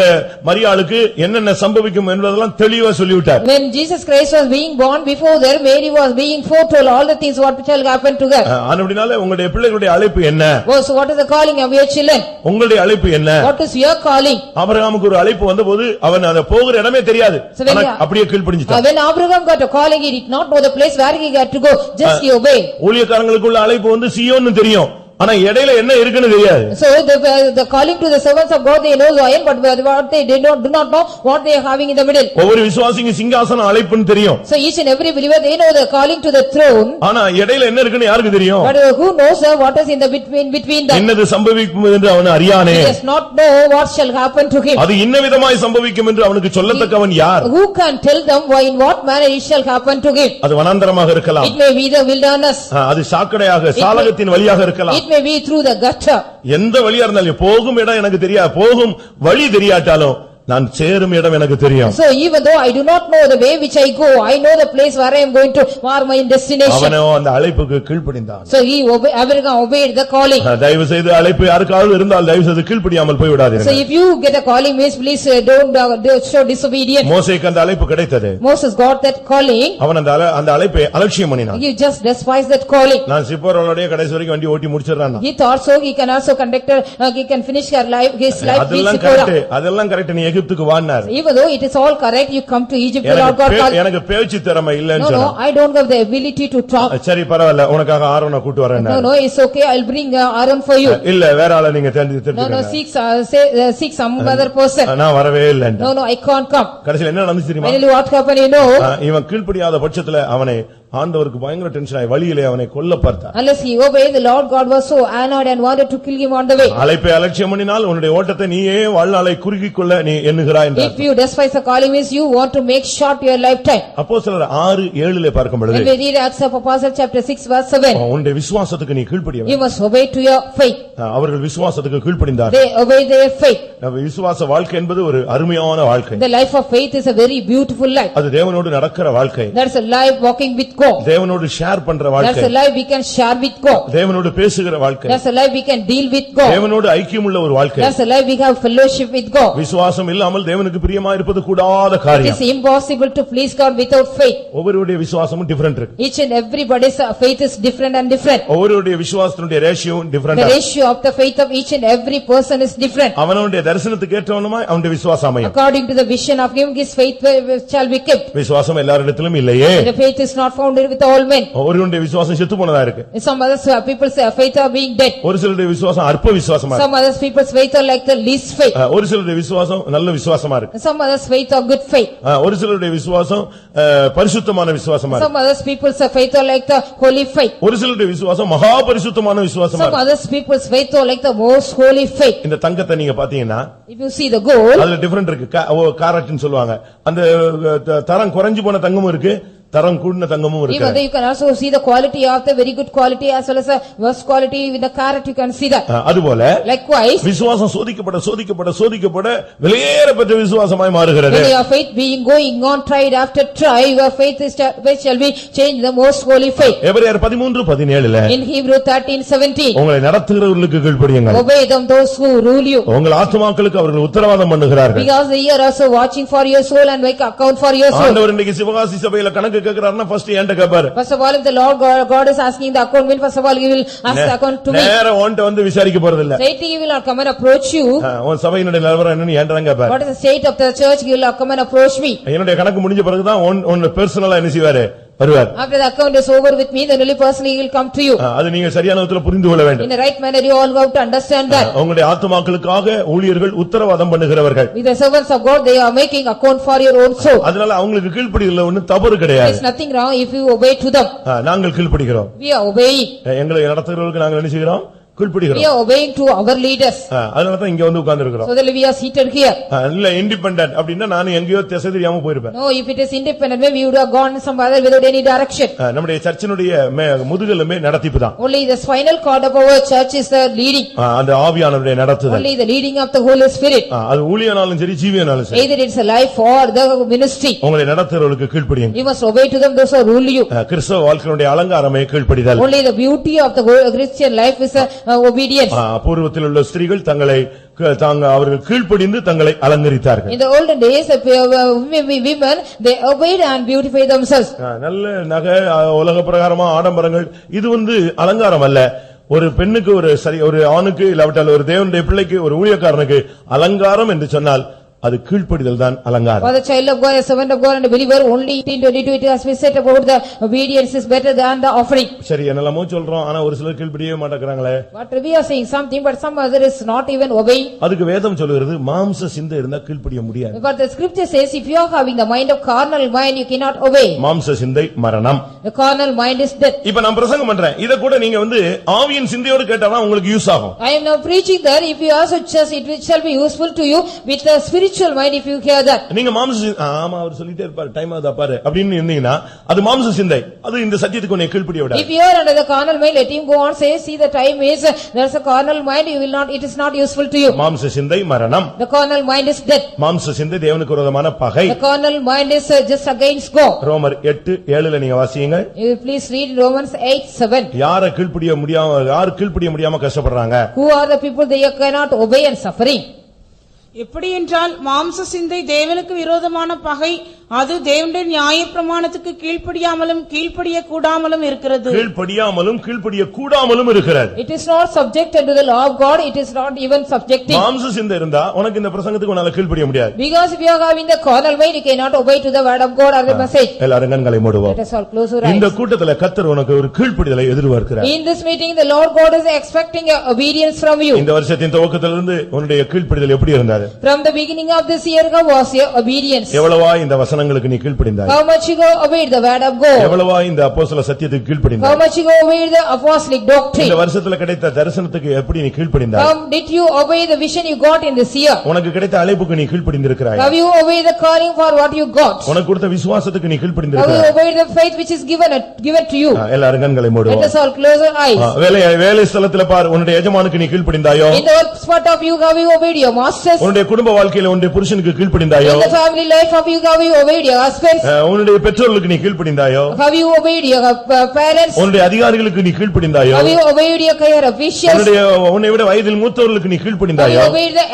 மரியாளுக்கு என்னென்ன சம்பவிக்கும் என்பதெல்லாம் தெளிவா சொல்லிவிட்டார். When Jesus Christ was being born, before there Mary was being foretold all the things what shall happen to her. அப்படினால உங்களுடைய பிள்ளைகளுடைய அழைப்பு என்ன? So what is the calling of your children? உங்களுடைய அழைப்பு என்ன? What is your calling? ஆபிரகாமுக்கு ஒரு அழைப்பு வந்தபோது அவன் அத போகிற இடமே தெரியாது. அப்படியே கீழ்ப்படிஞ்சிட்டான். When Abraham got a calling, he did not know the place where he had to go, just he obeyed. ஊழியக்காரங்களுக்குள்ள அழைப்பு வந்து சீயோன்னு தெரியும். ஆனா இடையில என்ன இருக்குன்னு தெரியாது. So the calling to the servants of God, they know Zion, but what they do not know what they are having in the middle. ஒவ்வொரு விசுவாசிக்கு சிங்காசனம் அழைப்புன்னு தெரியும். So each and every believer, they know the calling to the throne. ஆனா இடையில என்ன இருக்குன்னு யாருக்கு தெரியும்? But who knows what is in the between them? என்னது சம்பவிக்கும் என்று அவன் அறியானே. He does not know what shall happen to him. அது இன்னவிதமாய் சம்பவிக்கும் என்று அவனுக்கு சொல்லத்தக்கவன் யார்? Who can tell them why in what manner it shall happen to him? அது வனாந்தரமாக இருக்கலாம். It may be the wilderness. அது சாக்கடையாக சாலகத்தின் வழியாக இருக்கலாம். It may be through the gutter. எந்த வழியா இருந்தாலும் போகும் இடம் எனக்கு தெரியாது, போகும் வழி தெரியாட்டாலும் நான் சேரும் இடம் எனக்கு தெரியும். So even though I do not know the way which I go, I know the place where I am going to, where my destination. அவனோ அந்த அழைப்புக்கு கீழ்ப்படிந்தான். So he obeyed the calling. தயவு செய்து அழைப்பு யாருக்காவது இருந்தால் தயவு செய்து கீழ்ப்படியாமல் போய் விடாதீர்கள். So if you get a calling, means please don't show disobedience. மோசேக்கு அந்த அழைப்பு கிடைத்தது. Moses got that calling. அவன் அந்த அழைப்பை அலட்சியம் பண்ணினான். He just despised that calling. நான் சிப்போரோலோட கடைசி வரைக்கும் வண்டி ஓட்டி முடிச்சிரறான். He thought so he can also he can finish his life with Sippora. அதெல்லாம் கரெக்ட். நீ எகிப்துக்கு வான்னார். Even though it is all correct, you come to Egypt, the Lord God called. எனக்கு பேச்சு திறமை இல்லன்னு சொன்னான். No, I don't have the ability to talk. சரி பரவாயில்லை, உனக்காக ஆரோனை கூட்டி வரேன். No, it's okay, I'll bring Aaron for you. இல்ல வேற ஆளை நீங்க தேர்ந்தெடுங்க. No, seek some other person. நான் வரவே இல்ல. No, I can't come. கடைசில என்ன நடந்துச்சு தெரியுமா? Finally what happened, you know? இவன் கீழ்ப்படியாத பட்சத்துல அவனை ஆண்டவருக்கு பயங்கர டென்ஷன் ஆயி வழியிலே அவனை கொல்ல பார்த்தார். Unless he obeyed, the Lord God was so annoyed and wanted to kill him on the way. அழைப்பை அலட்சியம் பண்ணினால் உன்னுடைய ஓட்டத்தை நீயே வாழ்நாளை குறுகிக் கொள்ள நீ எண்ணுகிறாய் என்றார். If you despise the calling, means you want to make short your lifetime. அப்போஸ்தலர் 6:7 பார்க்கும் பொழுது When we read Acts of Apostles chapter 6 verse 7, உன்னுடைய விசுவாசத்துக்கு நீ கீழ்ப்படிய you must obey to your faith. அவர்கள் விசுவாசத்துக்கு கீழ்ப்படிந்தார். They obeyed their faith. விசுவாச வாழ்க்கை என்பது ஒரு அருமையான வாழ்க்கை. The life of faith is a very beautiful life. அது தேவனோடு நடக்கிற வாழ்க்கை. That's a life walking with God. தேவனோடு ஷேர் பண்ற வாழ்க்கை. That's a life we can share with God. தேவனோடு பேசுகிற வாழ்க்கை. That's a life we can deal with God. தேவனோடு ஐக்கியம் உள்ள ஒரு வாழ்க்கை. That's a life we have fellowship with God. விசுவாசம் இல்லாமல் தேவனுக்கு பிரியமா இருப்பது கூடாத காரியம். It is impossible to please God without faith. ஒவ்வொருவருடைய விசுவாசமும் டிஃபரண்ட் இருக்கு. Each and everybody's faith is different and different. ஒவ்வொருவருடைய விசுவாசத்தினுடைய ratio different. The ratio of the faith of each and every person is different. அவனுடைய தரிசனத்துக்கு ஏற்றவனுமா அவனுடைய விசுவாசம் அமையும். According to the vision of him, his faith shall be kept. விசுவாசம் எல்லாரிடத்திலும் இல்லையே. The faith is not found with all men. ஒருவனுடைய விசுவாசம் செத்து போனதா இருக்கு. Some other people's faith are being dead. ஒரு சிலருடைய விசுவாசம் அற்ப விசுவாசமா இருக்கு. Some other people's faith are like the least faith. ஒரு சிலருடைய விசுவாசம் நல்ல விசுவாசமா இருக்கு. Some others faith are good faith. ஒரு சிலருடைய விசுவாசம் பரிசுத்தமான விசுவாசமா இருக்கு. Some others people's faith are like the holy faith. ஒரு சிலருடைய விசுவாசம் மகா பரிசுத்தமான விசுவாசமா Some இருக்கு. others people's faith are like the most holy faith. இந்த தங்கத்தை நீங்க பாத்தீங்கன்னா if you see the gold, அதுல டிஃபரண்ட் இருக்கு. காரட்னு சொல்லுவாங்க. அந்த தரம் குறைஞ்சு போன தங்கமும் இருக்கு, தரம் கூடின தங்கமும் இருக்கு. Even you can also see the quality of the very good quality as well as the worst quality with the carat, you can see that. அதுபோல likewise விசுவாசம் சோதிக்கப்பட வெளியேறப்பட்ட விசுவாசமாய் மாறுகிறது. when your faith being going on tried after try, your faith shall be changed the most holy faith. எபிரேயர் 13:17 in Hebrew 13:17, உங்களை நடத்துகிறவர்களுக்கு கீழ்ப்படியுங்கள். obey them those who rule you, உங்கள் ஆத்துமாக்களுக்கு அவர்கள் உத்தரவாதம் பண்ணுகிறார்கள். because they are also watching for your soul and make account for your soul. ஆண்டவர் இன்னைக்கு சிவகாசி சபையில கணக்கு கேக்குறாருன்னா ஃபர்ஸ்ட் என்கிட்ட கேப்பாரு. First of all, if the Lord God is asking the account, first of all he will ask the account to me. நேரா உன்கிட்ட வந்து விசாரிக்க போறது இல்ல. Straightly he will not come and approach you. உன் சபையினுடைய நிலவரம் என்னன்னு என்கிட்ட தான் கேப்பாரு. What is the state of the church? He will not come and approach me. என்னுடைய கணக்கு முடிஞ்ச பிறகு தான் உன் பர்சனலா என்ன செய்வாரு வருவார். After the account is over with me, then only personally he will come to you. அது நீங்க சரியான விதத்துல புரிந்து கொள்ள வேண்டும். In the right manner you all have to understand that. உங்களுடைய ஆத்துமாக்களுக்காக ஊழியர்கள் உத்தரவாதம் பண்ணுகிறவர்கள். With the servants of God, they are making account for your own soul. அதனால அவங்களுக்கு கீழ்ப்படிதல்ல ஒண்ணும் தவறு கிடையாது. There is nothing wrong if you obey to them. நாங்கள் கீழ்ப்படிகிறோம். We are obeying. எங்களை நடத்துகிறவர்களுக்கு நாங்கள் என்ன செய்கிறோம்? கீழ்ப்படிகிறோம். We are obeying to our leaders. அதனால தான் இங்க வந்து உட்கார்ந்து இருக்கோம். So that we are seated here. இல்ல இண்டிபெண்டன்ட் அப்படினா நான் எங்கேயோ திசை தெரியாம போயிருப்பேன். No, if it is independent, maybe you would have gone somewhere without any direction. நம்முடைய சர்ச்சினுடைய முதுகெலும்பே நடத்திப்பு தான். Only the spinal cord of our church is the leading. அந்த ஆவியானவருடைய நடத்துதல். Only the leading of the Holy Spirit. அது ஊழியனாலும் சரி ஜீவியனாலும் சரி. Either it's a life or the ministry. உங்களை நடத்துகிறவர்களுக்கு கீழ்ப்படியுங்கள். You must obey to them those who rule you. கிறிஸ்தவ வாழ்க்கையுடைய அலங்காரமே கீழ்ப்படிதல். Only the beauty of the Christian life is obedience. பூர்வத்தில் உள்ள ஸ்திரீகள் அவர்கள் கீழ்ப்படிந்து தங்களை அலங்கரித்தார்கள். In the olden days, women, they obeyed and beautified themselves. நல்ல நகை, உலக பிரகாரமா ஆடம்பரங்கள், இது அலங்காரம் அல்ல. ஒரு பெண்ணுக்கு ஒரு ஆணுக்கு இல்லாவிட்டால் ஒரு தேவனுடைய பிள்ளைக்கு ஒரு ஊழியக்காரனுக்கு அலங்காரம் என்று சொன்னால் அது கீழ்ப்படிதல் தான் அலங்காரம். For the child of God, a servant of God and a believer, only 18:22 it has been said about the obedience is better than the offering. சரி, என்னெல்லாமோ சொல்றோம், ஆனா ஒரு சிலர் கீழ்ப்படியவே மாட்டேங்கறாங்களே. But we are saying something, but some other is not even obeying. அதுக்கு வேதம் சொல்லுகிறது மாம்ச சிந்தை இருந்தா கீழ்ப்படிய முடியாது. But the scripture says if you are having the mind of carnal mind, you cannot obey. மாம்ச சிந்தை மரணம். The carnal mind is death. இப்ப நான் பிரசங்கம் பண்றேன், இத கூட நீங்க ஆவியின் சிந்தையோடு கேட்டாதான் உங்களுக்கு யூஸ் ஆகும். I am now preaching that if you also just it shall be useful to you with the spiritual mind if you hear that. நீங்க மாம்ச ஆமா அவர் சொல்லிட்டே இருப்பார், டைம் ஆகுதா பாரு அப்படினு இருந்தீங்கன்னா அது மாம்ச சிந்தை, அது இந்த சத்தியத்துக்கு உன்னை கீழ்ப்படிய விடாது. If you are under the carnal mind, let him go on say, see the time is, there's a carnal mind, you will not, it is not useful to you. மாம்ச சிந்தை மரணம். The carnal mind is death. மாம்ச சிந்தை தேவனுக்கு விரோதமான பகை. The carnal mind is just against God. ரோமர் 8:7 நீங்க வாசிங்க. You will please read Romans 8:7. யார் கீழ்ப்படிய முடியாம கஷ்டப்படுறாங்க? Who are the people they cannot obey and suffering? எப்படி என்றால் மாம்ச சிந்தை தேவனுக்கு விரோதமான பகை, அது தேவனுடைய நியாயப்பிரமாணத்துக்கு கீழ்ப்படியாமலும் கீழ்ப்படிய கூடாமலும் இருக்கிறது. கீழ்ப்படியாமலும் கீழ்ப்படிய கூடாமலும் இருக்கிறது. It is not subjected to the law of God, it is not even subjecting. மாம்ச சிந்தை இருந்தா உனக்கு இந்த பிரசங்கத்துக்கு உன்னால கீழ்ப்படிய முடியாது. Because if you are having the carnal mind, you cannot obey to the word of God or the message. எல்லாரும் கண்களை மூடுவோம். Let us all close our eyes. இந்த கூட்டத்துல கர்த்தர் உனக்கு ஒரு கீழ்ப்படிதலை எதிர்பார்க்கிறார். In this meeting, the Lord God is expecting obedience from you. இந்த வருஷத்தின் துவக்கத்திலிருந்து உன்னுடைய கீழ்ப்படிதல் எப்படி இருந்தது? From the beginning of this year, how was your obedience? எவ்வளவா இந்த வசனங்களுக்கு நீ கீழ்ப்படிந்தாய்? How much you obeyed the word of God? எவ்வளவா இந்த அப்போஸ்தல சத்தியத்துக்கு கீழ்ப்படிந்தாய்? How much you obeyed the apostolic doctrine? இந்த வருஷத்துல கிடைத்த தரிசனத்துக்கு எப்படி நீ கீழ்ப்படிந்தாய்? How did you obey the vision you got in this year? உனக்கு கிடைத்த அழைப்புக்கு நீ கீழ்ப்படிந்திருக்கிறாய்? Have you obeyed the calling for what you got? உனக்கு கொடுத்த விசுவாசத்துக்கு நீ Have கீழ்ப்படிந்திருக்கிறாய்? you obeyed the faith which is given to you? எல்லாரும் கண்களை மூடுவோம். Let us all close our eyes. வேலை ஸ்தலத்துல பார், உன்னுடைய எஜமானுக்கு நீ கீழ்ப்படிந்தாயோ? In the work spot of you, have you obeyed your masters? உன்னுடைய குடும்ப வாழ்க்கையில உன்னுடைய புருஷனுக்கு கீழ்ப்படிந்தாயோ? In the family life of you, have you obeyed your husbands? உன்னுடைய பெற்றோர்களுக்கு நீ கீழ்ப்படிந்தாயோ? Have you obeyed your parents? உன்னுடைய அதிகாரிகளுக்கு நீ கீழ்ப்படிந்தாயோ? Have you obeyed your higher officials? உன்னை விட வயதில் மூத்தவர்களுக்கு நீ Have கீழ்ப்படிந்தாயோ? you obeyed the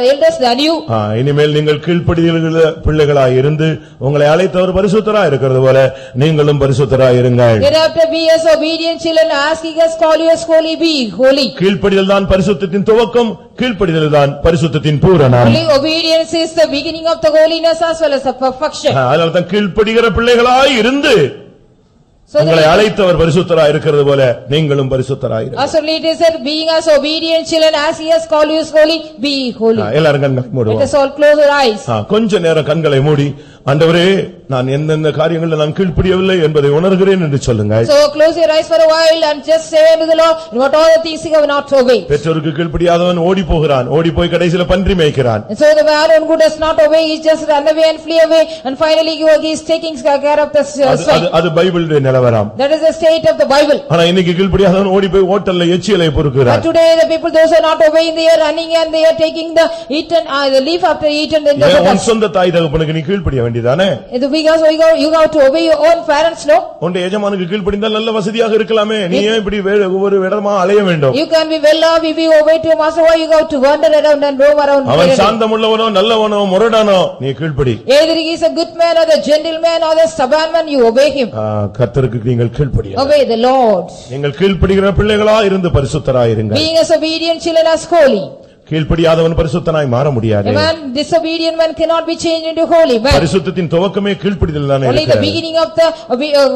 elders than you? இனிமேல் நீங்கள் கீழ்ப்படிதலுள்ள பிள்ளைகளாய் இருந்து உங்களை அழைத்தவர் பரிசுத்தராய் இருக்கிறது போல நீங்களும் பரிசுத்தராய் இருங்கள். Thereafter be as obedient children, as he has called you as holy, be holy. கீழ்ப்படிதல் தான் பரிசுத்தத்தின் துவக்கம், கீழ்ப்படிதல் தான் பரிசுத்தத்தின் பூரணம். Holy obedience is the beginning of the holiness as well as the perfection. அதனால தான் கீழ்ப்படிகிற பிள்ளைகளாய் இருந்து உங்களை அழைத்தவர் பரிசுத்தராய் இருக்கிறது போல நீங்களும் பரிசுத்தராய் இருங்கள். As it is said, being as obedient children, as he has called you as holy, be holy. எல்லாரும் கண்களை மூடுவோம். Let us all close our eyes. கொஞ்ச நேரம் கண்களை மூடி, ஆண்டவரே நான் எந்தெந்த காரியங்களில் நான் கீழ்ப்படியவில்லை என்பதை உணர்கிறேன் என்று சொல்லுங்கள். So close your eyes for a while and just say unto the Lord, what all the things you have not obeyed. பெற்றோருக்கு கீழ்ப்படியாதவன் ஓடி போகிறான், ஓடி போய் கடைசில பன்றி மேய்க்கிறான். And so the man who does not obey, he just run away and flee away, and finally he is taking care of the swine. அது பைபிளுடைய நிலவரம். That is the state of the Bible. ஆனா இன்னைக்கு கீழ்ப்படியாதவன் ஓடி போய் ஹோட்டல்ல எச்சிலை பொறுக்குறான். But today the people, those who are not obeying, they are running and they are taking the eaten the leaf after eaten in the உன் சொந்த தாய் தகப்பனுக்கு நீ கீழ்ப்படிய வேண்டியதானே? Because you have to obey your own parents, no? உன்னுடைய எஜமானுக்கு கீழ்ப்படிந்தால் நல்ல வசதியாக இருக்கலாமே, நீ ஏன் இப்படி ஒவ்வொரு இடமா அலைய வேண்டும்? You can be well off if you obey to your master. Why you have to wander around and roam around? அவன் சாந்தமுள்ளவனோ நல்லவனோ முரடானோ நீ கீழ்ப்படி. Either he is a good man or the gentleman or the stubborn man, you obey him. கர்த்தருக்கு நீங்கள் கீழ்ப்படியுங்கள். Obey the Lord. நீங்கள் கீழ்ப்படிகிற பிள்ளைகளா இருந்து பரிசுத்தராய் இருங்கள். Being as obedient children as holy. கீழ்ப்படியாதவன் பரிசுத்தனாய் மாற முடியாது. A man disobedient man cannot be changed into holy man. பரிசுத்தத்தின் துவக்கமே கீழ்ப்படிதல் தானே. Only the beginning of the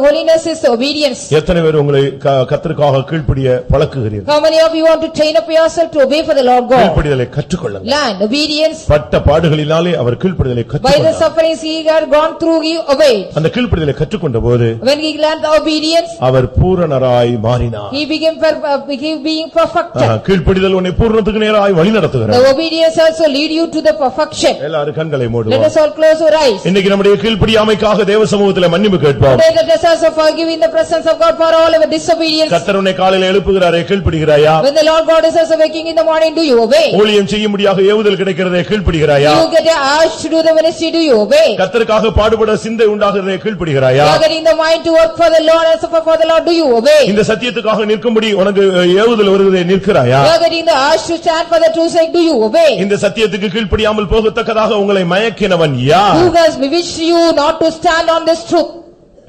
holiness is obedience. எத்தனை பேர் உங்களை கர்த்தருக்காக கீழ்ப்படிய பழக்குகிறீர்கள்? How many of you want to train up yourself to obey for the Lord God? கீழ்ப்படிதலை கற்றுக்கொள்ளுங்கள். Learn obedience. பட்ட பாடுகளினாலே அவர் கீழ்ப்படிதலை By கற்றுக்கொண்டார். the sufferings he had gone through, he obeyed. அந்த கீழ்ப்படிதலை கற்றுக்கொண்டபோது When he learned the obedience, அவர் பூரணராய் மாறினார். he became being perfected. கீழ்ப்படிதல் உன்னை பூரணத்துக்கு நேராய் வழிநடத்தும். நடத்துகிறார். The obedience also lead you to the perfection. எல்லாரும் கண்களை மூடுவோம். Let us all close our eyes. இன்னைக்கு நம்முடைய கீழ்ப்படியாமைக்காக தேவ சமூகத்திலே மன்னிப்பு கேட்போம். Today let us also forgive in the presence of God for all our disobedience. கர்த்தர் உன்னை காலையில எழுப்புகிறாரே, கீழ்ப்படிகிறாயா? When the Lord God is also waking in the morning, do you obey? ஊழியம் செய்யும்படியாக ஏவுதல் கிடைக்கிறதே, கீழ்ப்படிகிறாயா? You get an urge to do the ministry, do you obey? கர்த்தருக்காக பாடுபட சிந்தை உண்டாகிறதே, கீழ்ப்படிகிறாயா? You are getting the mind to work for the Lord and suffer for the Lord, do you obey? இந்த சத்தியத்துக்காக நிற்கும்படி உனக்கு ஏவுதல் வருகிறதே, நிற்கிறாயா? You are getting the urge to stand for the truth sake, do you obey? இந்த சத்தியத்துக்கு கீழ்ப்படியாமல் போகத்தக்கதாக உங்களை மயக்கினவன் யார்? Who has bewitched you not to stand on this truth?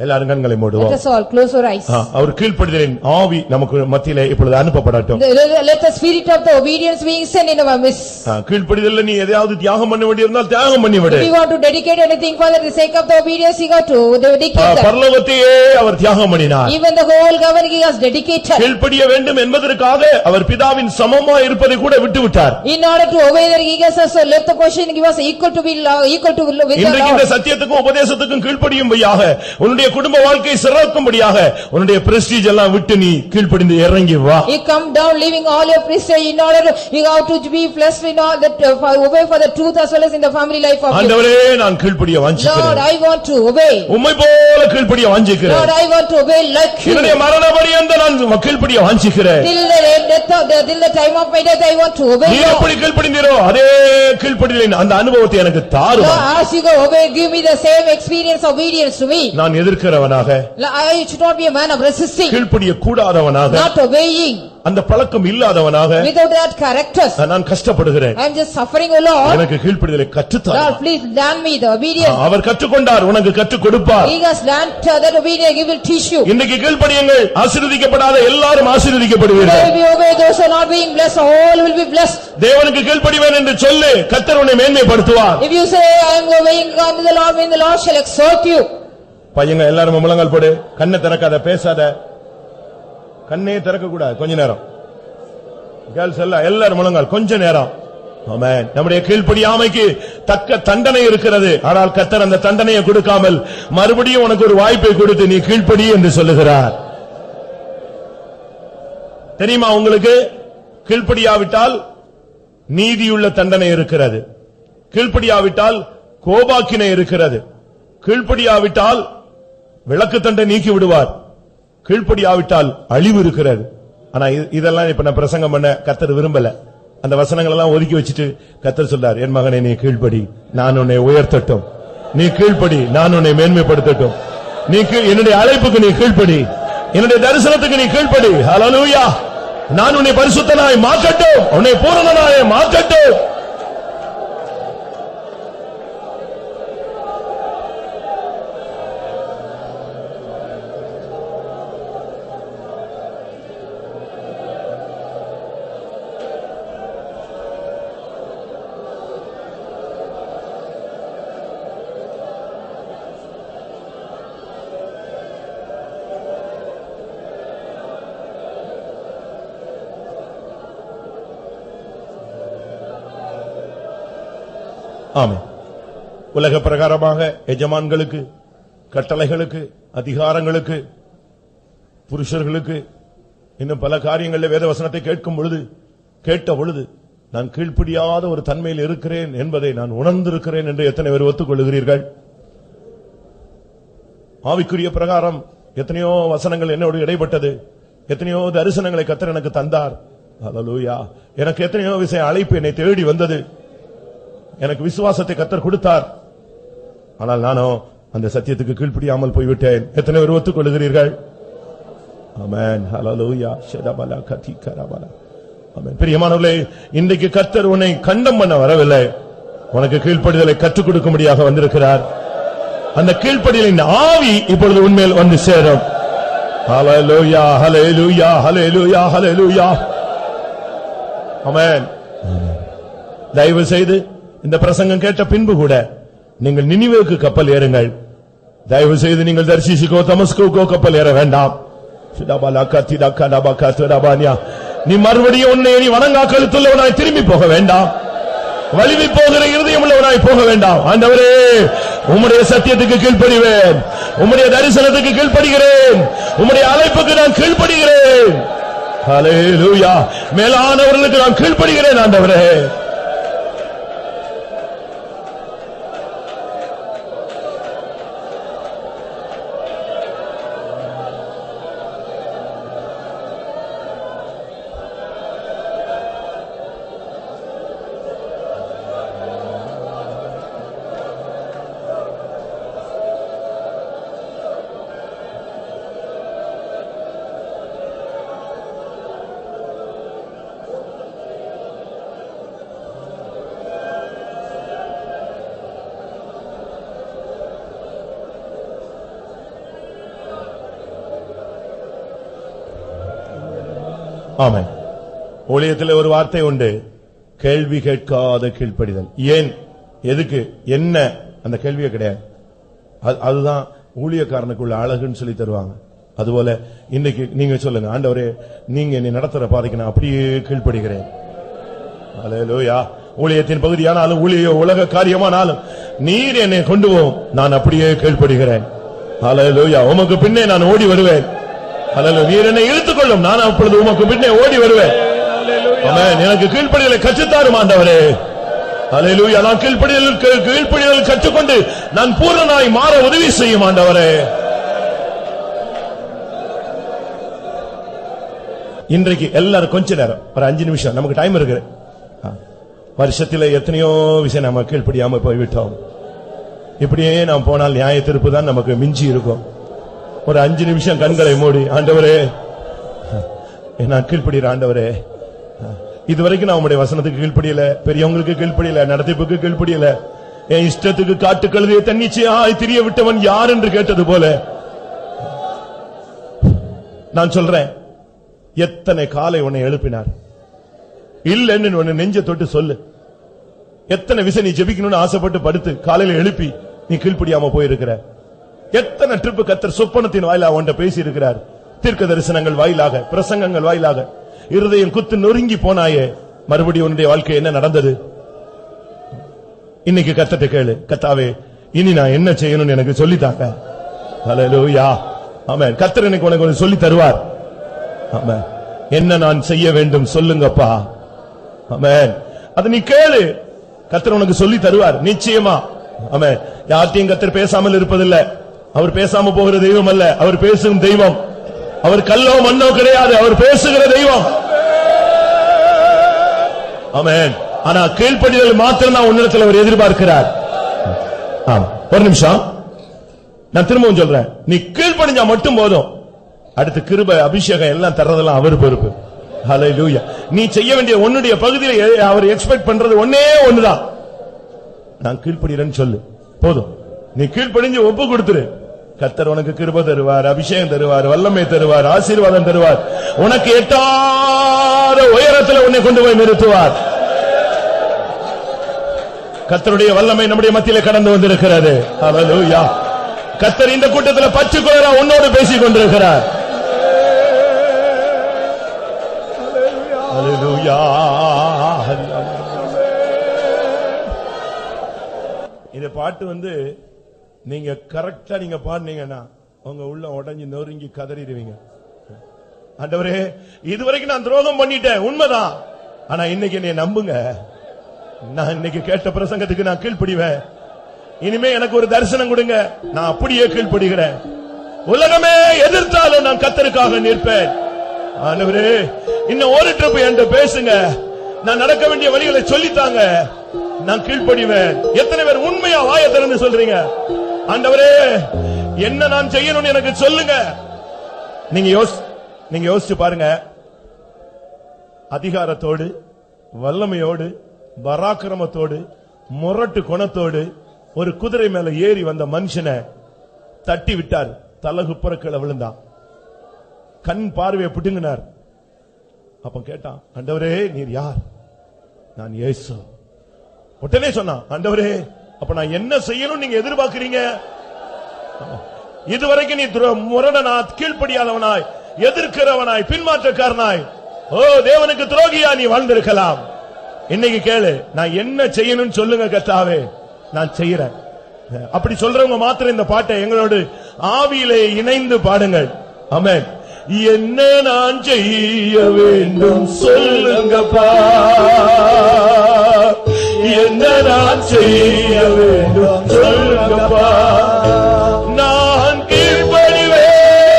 எல்லாரும் கண்களை மூடுவோம். Let us all close our eyes. அவர் கீழ்ப்படிதலின் ஆவி நமக்கு மத்தியிலே இப்பொழுது அனுப்பப்படட்டும். Let the spirit of the obedience being sent in our midst. கீழ்ப்படிதல்ல நீ எதையாவது தியாகம் பண்ண வேண்டியிருந்தால் தியாகம் பண்ணி விடு. If you want to dedicate anything for the sake of the obedience, you got to dedicate that. பரலோகத்தையே அவர் தியாகம் பண்ணினார். Even the whole government he has dedicated. கீழ்ப்படிய வேண்டும் என்பதற்காக அவர் பிதாவின் சமமாய் இருப்பதை கூட விட்டு விட்டார். In order to obey that he has also left the position, he was equal to with the இன்றைக்கு இந்த Lord. சத்தியத்துக்கும் உபதேசத்துக்கும் கீழ்ப்படியும்படியாக உன்னுடைய குடும்ப வாழ்க்கை சிறக்கும்படியாக உன்னுடைய பிரஸ்டீஜ் எல்லாம் விட்டு நீ கீழ்ப்படிந்து இறங்கி வா. You come down leaving all your prestige in order to you have to be blessed in all that obey for the truth as well as in the family life of you. ஆண்டவரே, நான் கீழ்ப்படிய Lord, வாஞ்சிக்கிறேன். I want to obey. உம்மை போல கீழ்ப்படிய வாஞ்சிக்கிறேன். Lord, I want to obey like you. என்னுடைய மரண பரியந்தம் நான் கீழ்ப்படிய வாஞ்சிக்கிறேன். Till the time of my death I want to obey. நீ Lord. எப்படி கீழ்ப்படிந்தீரோ அதே கீழ்ப்படிதலின் அந்த அனுபவத்தை எனக்கு தாரும். Lord, as you go obey, give me the same experience of obedience to me. நான் எதிர்க்கிறவனாக, I should not be a man of resisting, கீழ்ப்படிய கூடாதவனாக, not obeying, அந்த பழக்கம் இல்லாதவனாக without that character. நான் கஷ்டப்படுகிறேன். I am just suffering, O Lord. எனக்கு கீழ்ப்படிதலை கற்றுத்தார். Lord, please learn me the obedience. அவர் கற்றுக்கொண்டார், உனக்கு கற்றுக் கொடுப்பார். He has learned that obedience, he will teach you. இன்னைக்கு கீழ்ப்படியுங்கள், ஆசீர்வதிக்கப்படாத எல்லாரும் Today ஆசீர்வதிக்கப்படுவீர்கள். if you obey, those who are not being blessed, all will be blessed. தேவனுக்கு கீழ்ப்படிவேன் என்று சொல்லு, கர்த்தர் உன்னை மேன்மைப்படுத்துவார். If you say, I am obeying God to the Lord, when the Lord shall exalt you. பையங்க எல்லாரும் முழங்கால் போடு, கண்ணை திறக்காத, பேசாத, கண்ணே திறக்க கூடாது கொஞ்ச நேரம். கேர்ள்ஸ் எல்லாரும் முழங்கால் கொஞ்ச நேரம். ஆமென். நம்முடைய கீழ்ப்படியாமைக்கு தக்க தண்டனை இருக்கிறது. ஆனால் கர்த்தர் அந்த தண்டனையை கொடுக்காமல் மறுபடியும் உனக்கு ஒரு வாய்ப்பை கொடுத்து நீ கீழ்ப்படி என்று சொல்லுகிறார். தெரியுமா உங்களுக்கு? கீழ்ப்படியாவிட்டால் நீதியுள்ள தண்டனை இருக்கிறது. கீழ்ப்படியாவிட்டால் கோபாக்கினை இருக்கிறது. கீழ்ப்படியாவிட்டால் விளக்கு தண்டை நீக்கி விடுவார். கீழ்ப்படியாவிட்டால் அழிவு இருக்கிறது. ஆனா இதெல்லாம் இப்ப நான் பிரசங்கம் பண்ண கர்த்தர் விரும்பல. அந்த வசனங்கள் எல்லாம் ஒதுக்கி வச்சுட்டு கர்த்தர் சொல்றார், என் மகனே நீ கீழ்ப்படி, நான் உன்னை உயர்த்தட்டும். நீ கீழ்ப்படி, நான் உன்னை மேன்மைப்படுத்தட்டும். நீ என்னுடைய அழைப்புக்கு நீ கீழ்ப்படி, என்னுடைய தரிசனத்துக்கு நீ கீழ்ப்படி. ஹல்லேலூயா. நான் உன்னை பரிசுத்தனாய் மாற்றட்டும், உன்னை பூரணனாய் மாற்றட்டும். ஆமென். உலக பிரகாரமாக எஜமான்களுக்கு, கட்டளைகளுக்கு, அதிகாரங்களுக்கு, புருஷர்களுக்கு, இன்னும் பல காரியங்களில் வேத வசனத்தை கேட்ட பொழுது நான் கீழ்ப்படியாத ஒரு தன்மையில் இருக்கிறேன் என்பதை நான் உணர்ந்திருக்கிறேன் என்று எத்தனை பேர் ஒத்துக்கொள்கிறீர்கள்? ஆவிக்குரிய பிரகாரம் எத்தனையோ வசனங்கள் என்னோடு இடைப்பட்டது. எத்தனையோ தரிசனங்களை கர்த்தர் எனக்கு தந்தார். ஹல்லேலூயா. எனக்கு எத்தனையோ விஷயம் அழைப்பு என்னை தேடி வந்தது. எனக்கு விசுவாசத்தை கர்த்தர் கொடுத்தார். ஆனால் நானோ அந்த சத்தியத்துக்கு கீழ்ப்படியாமல் போய்விட்டேன். எத்தனை பேர் ஒத்துக்கொள்கிறீர்கள்? ஆமென். ஹல்லேலூயா. ஷதபலா கதிகரபலா. ஆமென். பிரியமானவர்களே, இன்றைக்கு கர்த்தர் உன்னை கண்டம் பண்ண வரவில்லை, உனக்கு கீழ்ப்படிதலை கற்றுக் கொடுக்கும்படியாக வந்திருக்கிறார். அந்த கீழ்ப்படிதலின் ஆவி இப்பொழுது உன்மேல் வந்து சேரும். ஹல்லேலூயா, ஹல்லேலூயா, ஹல்லேலூயா, ஹல்லேலூயா. ஆமென். தயவு செய்து இந்த பிரசங்கம் கேட்ட பின்பு கூட நீங்கள் நினிவேவுக்கு கப்பல் ஏறுங்கள். தயவு செய்து நீங்கள் தர்ஷீஷுக்கோ தமஸ்குக்கோ கப்பல் ஏற வேண்டாம். நீ மறுபடியும் உன்னை நீ வணங்கா கழுத்துள்ளவனாய் திரும்பி போக வேண்டாம். வலிவி போகிற இருதயம் உள்ளவனாய் போக வேண்டாம். ஆண்டவரே, உம்முடைய சத்தியத்துக்கு கீழ்ப்படிவேன், உம்முடைய தரிசனத்துக்கு கீழ்ப்படுகிறேன், உம்முடைய அழைப்புக்கு நான் கீழ்ப்படுகிறேன். ஹல்லேலூயா. மேலானவர்களுக்கு நான் கீழ்ப்படிகிறேன் ஆண்டவரே. ஆமென். ஊழியத்தில் ஒரு வார்த்தை உண்டு, கேள்வி கேட்காத கீழ்ப்படிதல். ஏன், எதுக்கு, என்ன, அந்த கேள்வியே கிடையாது. அதுதான் ஊழியக்காரனுக்குள்ள அழகுன்னு சொல்லி தருவாங்க. அதுபோல இன்னைக்கு நீங்க சொல்லுங்க, ஆண்டவரே நீங்க என்னை நடத்துற பாதைக்கு நான் அப்படியே கீழ்ப்படுகிறேன். ஹல்லேலூயா. ஊழியத்தின் பகுதியானாலும் ஊழிய உலக காரியமானாலும் நீர் என்னை கொண்டு போகும், நான் அப்படியே கீழ்ப்படுகிறேன். ஹல்லேலூயா. உமக்கு பின்னே நான் ஓடி வருவேன். ஹல்லேலூயா. நீர் என்னை இழுத்துக்கொள்ளும், நான் அப்பொழுது உமக்கு பின்னே ஓடி வருவேன். ஆமென். எனக்கு கீழ்ப்படிதலை கற்றுத்தாரும் ஆண்டவரே. ஹல்லேலூயா. நான் கீழ்ப்படிதல் கற்றுக்கொண்டு நான் பூரணனாய் மாற உதவி செய்யும் ஆண்டவரே. இன்றைக்கு எல்லாரும் கொஞ்ச நேரம், ஒரு 5 நிமிஷம் நமக்கு டைம் இருக்கு. வருஷத்தில் எத்தனையோ விஷயம் நம்ம கீழ்ப்படியாம போய்விட்டோம். இப்படியே நாம் போனால் நியாய தீர்ப்பு தான் நமக்கு மிஞ்சி இருக்கும். ஒரு 5 நிமிஷம் கண்களை மூடி, ஆண்டவரே நான் கீழ்ப்படிற ஆண்டவரே. இதுவரைக்கும் நான் உம்முடைய வசனத்துக்கு கீழ்ப்படியல, பெரியவங்களுக்கு கீழ்ப்படியல, நடத்திப்புக்கு கீழ்ப்படியல, என் இஷ்டத்துக்கு காட்டு கழுதையை தன்னிச்சையாய் திரிய விட்டவன் யார் என்று கேட்டது போல நான் சொல்றேன், எத்தனை காலை உன்னை எழுப்பினார் இல்லன்னு உன்னை நெஞ்ச தொட்டு சொல்லு. எத்தனை விசை நீ ஜெபிக்கணும்னு ஆசைப்பட்டு படுத்து காலையில எழுப்பி நீ கீழ்ப்படியாம போயிருக்கிற. எத்தனை ட்ரிப்பு கர்த்தர் சொப்பனத்தின் வாயிலாக உன்ட பேசி இருக்கிறார், தீர்க்க தரிசனங்கள் வாயிலாக, பிரசங்கங்கள் வாயிலாக. இருதயம் குத்து நொறுங்கி போனாயே, மறுபடியும் உன்னுடைய வாழ்க்கை என்ன நடந்தது? இன்னைக்கு கர்த்தர்ட்ட கேளு, கர்த்தாவே இனி நான் என்ன செய்யணும்னு எனக்கு சொல்லித்தாங்க. ஹல்லேலூயா. ஆமென். கர்த்தர் எனக்கு உனக்கு சொல்லி தருவார். ஆமென். என்ன நான் செய்ய வேண்டும் சொல்லுங்கப்பா. ஆமென். அது நீ கேளு, கர்த்தர் உனக்கு சொல்லி தருவார் நிச்சயமா. ஆமென். யார்ட்டையும் கர்த்தர் பேசாமல் இருப்பதில்லை. அவர் பேசாம போகிற தெய்வம் அல்ல, அவர் பேசும் தெய்வம். அவர் கல்லோ மண்ணோ கிடையாது, அவர் பேசுகிற தெய்வம். ஆமென். ஆனா கீழ்ப்படிதல் மாத்திரம் தான் உன்னிடத்தில் அவர் எதிர்பார்க்கிறார். ஒரு நிமிஷம், நான் திரும்பவும் சொல்றேன், நீ கீழ்ப்படிஞ்சா மட்டும் போதும். அடுத்து கிருபை அபிஷேகம் எல்லாம் தர்றதெல்லாம் அவர் பொறுப்பு. ஹல்லேலூயா. நீ செய்ய வேண்டிய உன்னுடைய பகுதியில் அவர் எக்ஸ்பெக்ட் பண்றது ஒன்னே ஒண்ணுதான், நான் கீழ்ப்படிறேன்னு சொல்லு போதும். நீ கீழ்ப்படிஞ்சு ஒப்பு கொடுத்துரு, கர்த்தர் உனக்கு கிருபை தருவார், அபிஷேகம் தருவார், வல்லமை தருவார், ஆசீர்வாதம் தருவார். உனக்கு எட்டாத உயரத்தில் உன்னை கொண்டு போய் நிறுத்துவார். கர்த்தருடைய வல்லமை நம்முடைய மத்தியிலே கடந்து வந்திருக்கிறது. ஹல்லேலூயா. கர்த்தர் இந்த கூட்டத்தில் பச்சை குளிரா உன்னோடு பேசிக் கொண்டிருக்கிறார். ஹல்லேலூயா. இந்த பாட்டு நீங்க கரெக்டா நீங்க பாடுனீங்கன்னா உங்க உள்ள உடைஞ்சு நொறுங்கி கதறிடுவீங்க. ஆண்டவரே இதுவரைக்கும் நான் துரோகம் பண்ணிட்டேன், உண்மைதான். ஆனா இன்னைக்கு என்னை நம்புங்க, நான் இன்னைக்கு கேட்ட பிரசங்கத்துக்கு நான் கீழ்ப்படிவேன். இனிமே எனக்கு ஒரு தரிசனம் கொடுங்க, நான் அப்படியே கீழ்ப்படுகிறேன். உலகமே எதிர்த்தாலும் நான் கர்த்தருக்காக நிற்பேன். ஆண்டவரே இன்னும் ஒரு ட்ரிப் என்கிட்ட பேசுங்க, நான் நடக்க வேண்டிய வழிகளை சொல்லித்தாங்க, நான் கீழ்ப்படிவேன். எத்தனை பேர் உண்மையா வாயை திறந்து சொல்றீங்க, ஆண்டவரே என்ன நான் செய்யணும்னு எனக்கு சொல்லுங்க. நீங்க யோசிச்சு பாருங்க, அதிகாரத்தோடு, வல்லமையோடு, பராக்கிரமத்தோடு, முரட்டு குணத்தோடு ஒரு குதிரை மேல ஏறி வந்த மனுஷனை தட்டி விட்டார். தலகுப்புற கீழே விழுந்தான், கண் பார்வையை பிடுங்கினார். அப்ப கேட்டான், ஆண்டவரே நீர் யார்? நான் இயேசு. உடனே சொன்னான், ஆண்டவரே அப்ப நான் என்ன செய்யணும் நீங்க எதிர்பார்க்கிறீங்க? இதுவரைக்கும் நீ முரடனாய், கீழ்ப்படியாதவனாய், எதிர்க்கிறவனாய், பின்மாற்றக்காரனாய், ஓ தேவனுக்கு துரோகியா நீ வாழ்ந்திருக்கலாம். இன்னைக்கு கேளு, நான் என்ன செய்யணும்னு சொல்லுங்க கர்த்தாவே, நான் செய்யறேன். அப்படி சொல்றவங்க மாத்திரம் இந்த பாட்டை எங்களோடு ஆவியிலே இணைந்து பாடுங்கள். ஆமென். என்ன நான் செய்ய வேண்டும் சொல்லுங்கப்பா, என்ன நான் செய்ய வேண்டும் சொல்லுங்கப்பா. நான் கீழ்ப்படிவேன்,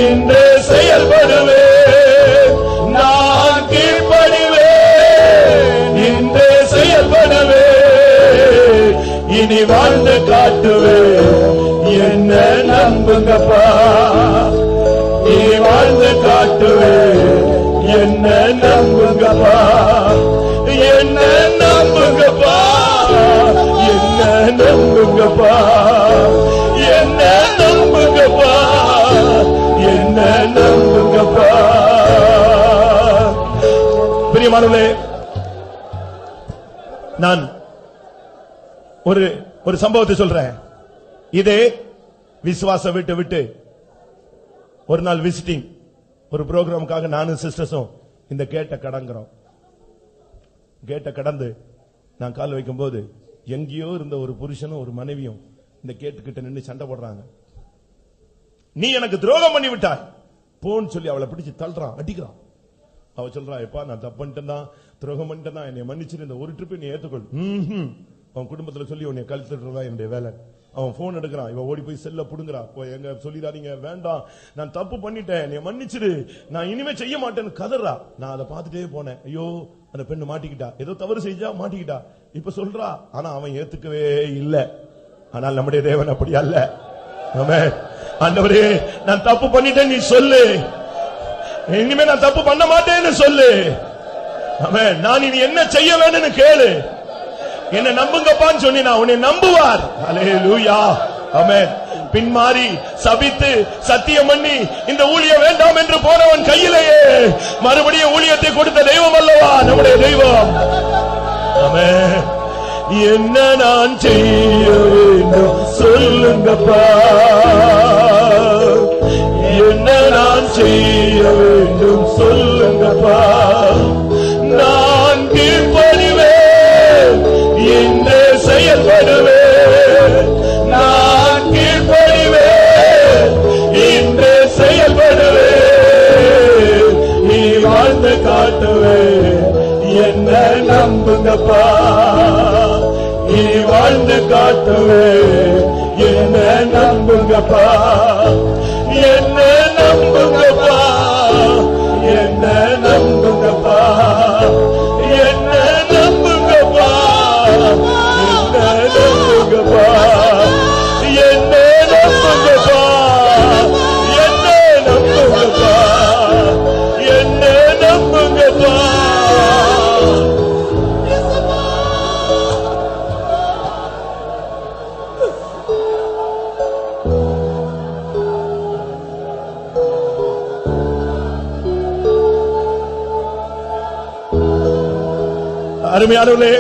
இன்று செயல்படுவேன். நான் கீழ்ப்படிவேன், இன்று செயல்படுவேன். இனி வாழ்ந்து காட்டுவேன், என்ன நம்புங்கப்பா. இனி வாழ்ந்து காட்டுவேன், என்ன நம்புங்கப்பா, என்ன நம்புங்கப்பா, என்ன நம்புங்கப்பா, என்ன நம்புங்கப்பா, என்ன நம்புங்கப்பா. பிரியமானவர்களே, நான் ஒரு சம்பவத்தை சொல்றேன். இதே விசுவாச விட்டு ஒரு நாள் விசிட்டிங் ஒரு புரோகிராமுக்காக நானும் சிஸ்டர்ஸும் இந்த கேட்ட கடங்குறோம். கேட்ட கடந்து நான் கால் வைக்கும் போது எங்கேயோ இருந்த ஒரு புருஷனும் ஒரு மனைவியும் இந்த கேட்டுக்கிட்ட நின்று சண்டை போடுறாங்க. நீ எனக்கு துரோகம் பண்ணி விட்டாய் போன்னு சொல்லி அவளை பிடிச்சு தள்ளுறான், அடிக்கிறான். அவ சொல்றா, எப்பா நான் தப்பு பண்ணிட்டேன் தான், துரோகம் பண்ணிட்டேன் தான், என்னை மன்னிச்சிரு, இந்த ஒரு ட்ரிப் நீ ஏத்துக்கொள். அவன் குடும்பத்துல சொல்லி உன்னை கழுத்துறதா என்னுடைய வேலை. அவன் போன் எடுக்கிறான், இவ ஓடி போய் செல்ல புடுங்குறா. எங்க சொல்லிடாதீங்க, வேண்டாம், நான் தப்பு பண்ணிட்டேன், நீ மன்னிச்சிரு, நான் இனிமே செய்ய மாட்டேன்னு கதறா. நான் அதை பார்த்துட்டே போனேன். ஐயோ அந்த பெண்ணு மாட்டிக்கிட்டா, ஏதோ தவறு செஞ்சா மாட்டிக்கிட்டா. இப்ப சொல்றா, ஆனா அவன் ஏத்துக்கவே இல்லை. ஆனால் நம்முடைய தேவன் அப்படி அல்ல. ஆமென். ஆண்டவரே நான் தப்பு பண்ணிட்டேன் நீ சொல்லு, இனிமே நான் தப்பு பண்ண மாட்டேன்னு சொல்லு. ஆமென். நான் இனி என்ன செய்ய வேணும்னு கேளு, என்ன நம்புங்கப்பான்னு சொன்னா உன்னை நம்புவார். அல்லேலூயா. ஆமென். பின்மாறி சபித்து சத்தியம் பண்ணி இந்த ஊழியம் வேண்டாம் என்று போனவன் கையிலேயே மறுபடியும் ஊழியத்தை கொடுத்த தெய்வம் அல்லவா நம்முடைய தெய்வம். ஆமென். என்ன நான் செய்ய வேண்டும் சொல்லுங்கப்பா, என்ன நான் செய்ய வேண்டும் சொல்லுங்கப்பா. நான் கீழ்ப்படிவேன், இன்று செயல்படுவேன். நான் கீழ்ப்படிவேன், இன்று செயல்படுவேன். நீ வாழ்ந்து காட்டுவேன், என்ன நம்புங்கப்பா. நீ வாழ்ந்து காட்டுவேன், என்ன நம்புங்கப்பா, என்ன நம்புங்கப்பா, என்ன நம்புங்கப்பா, என்ன நம்புங்கப்பா, என்ன நம்புங்கப்பா, என்ன நம்புங்கப்பா, என்ன நம்புங்கப்பா, என்ன நம்புங்கப்பா. அருமையானவர்களே,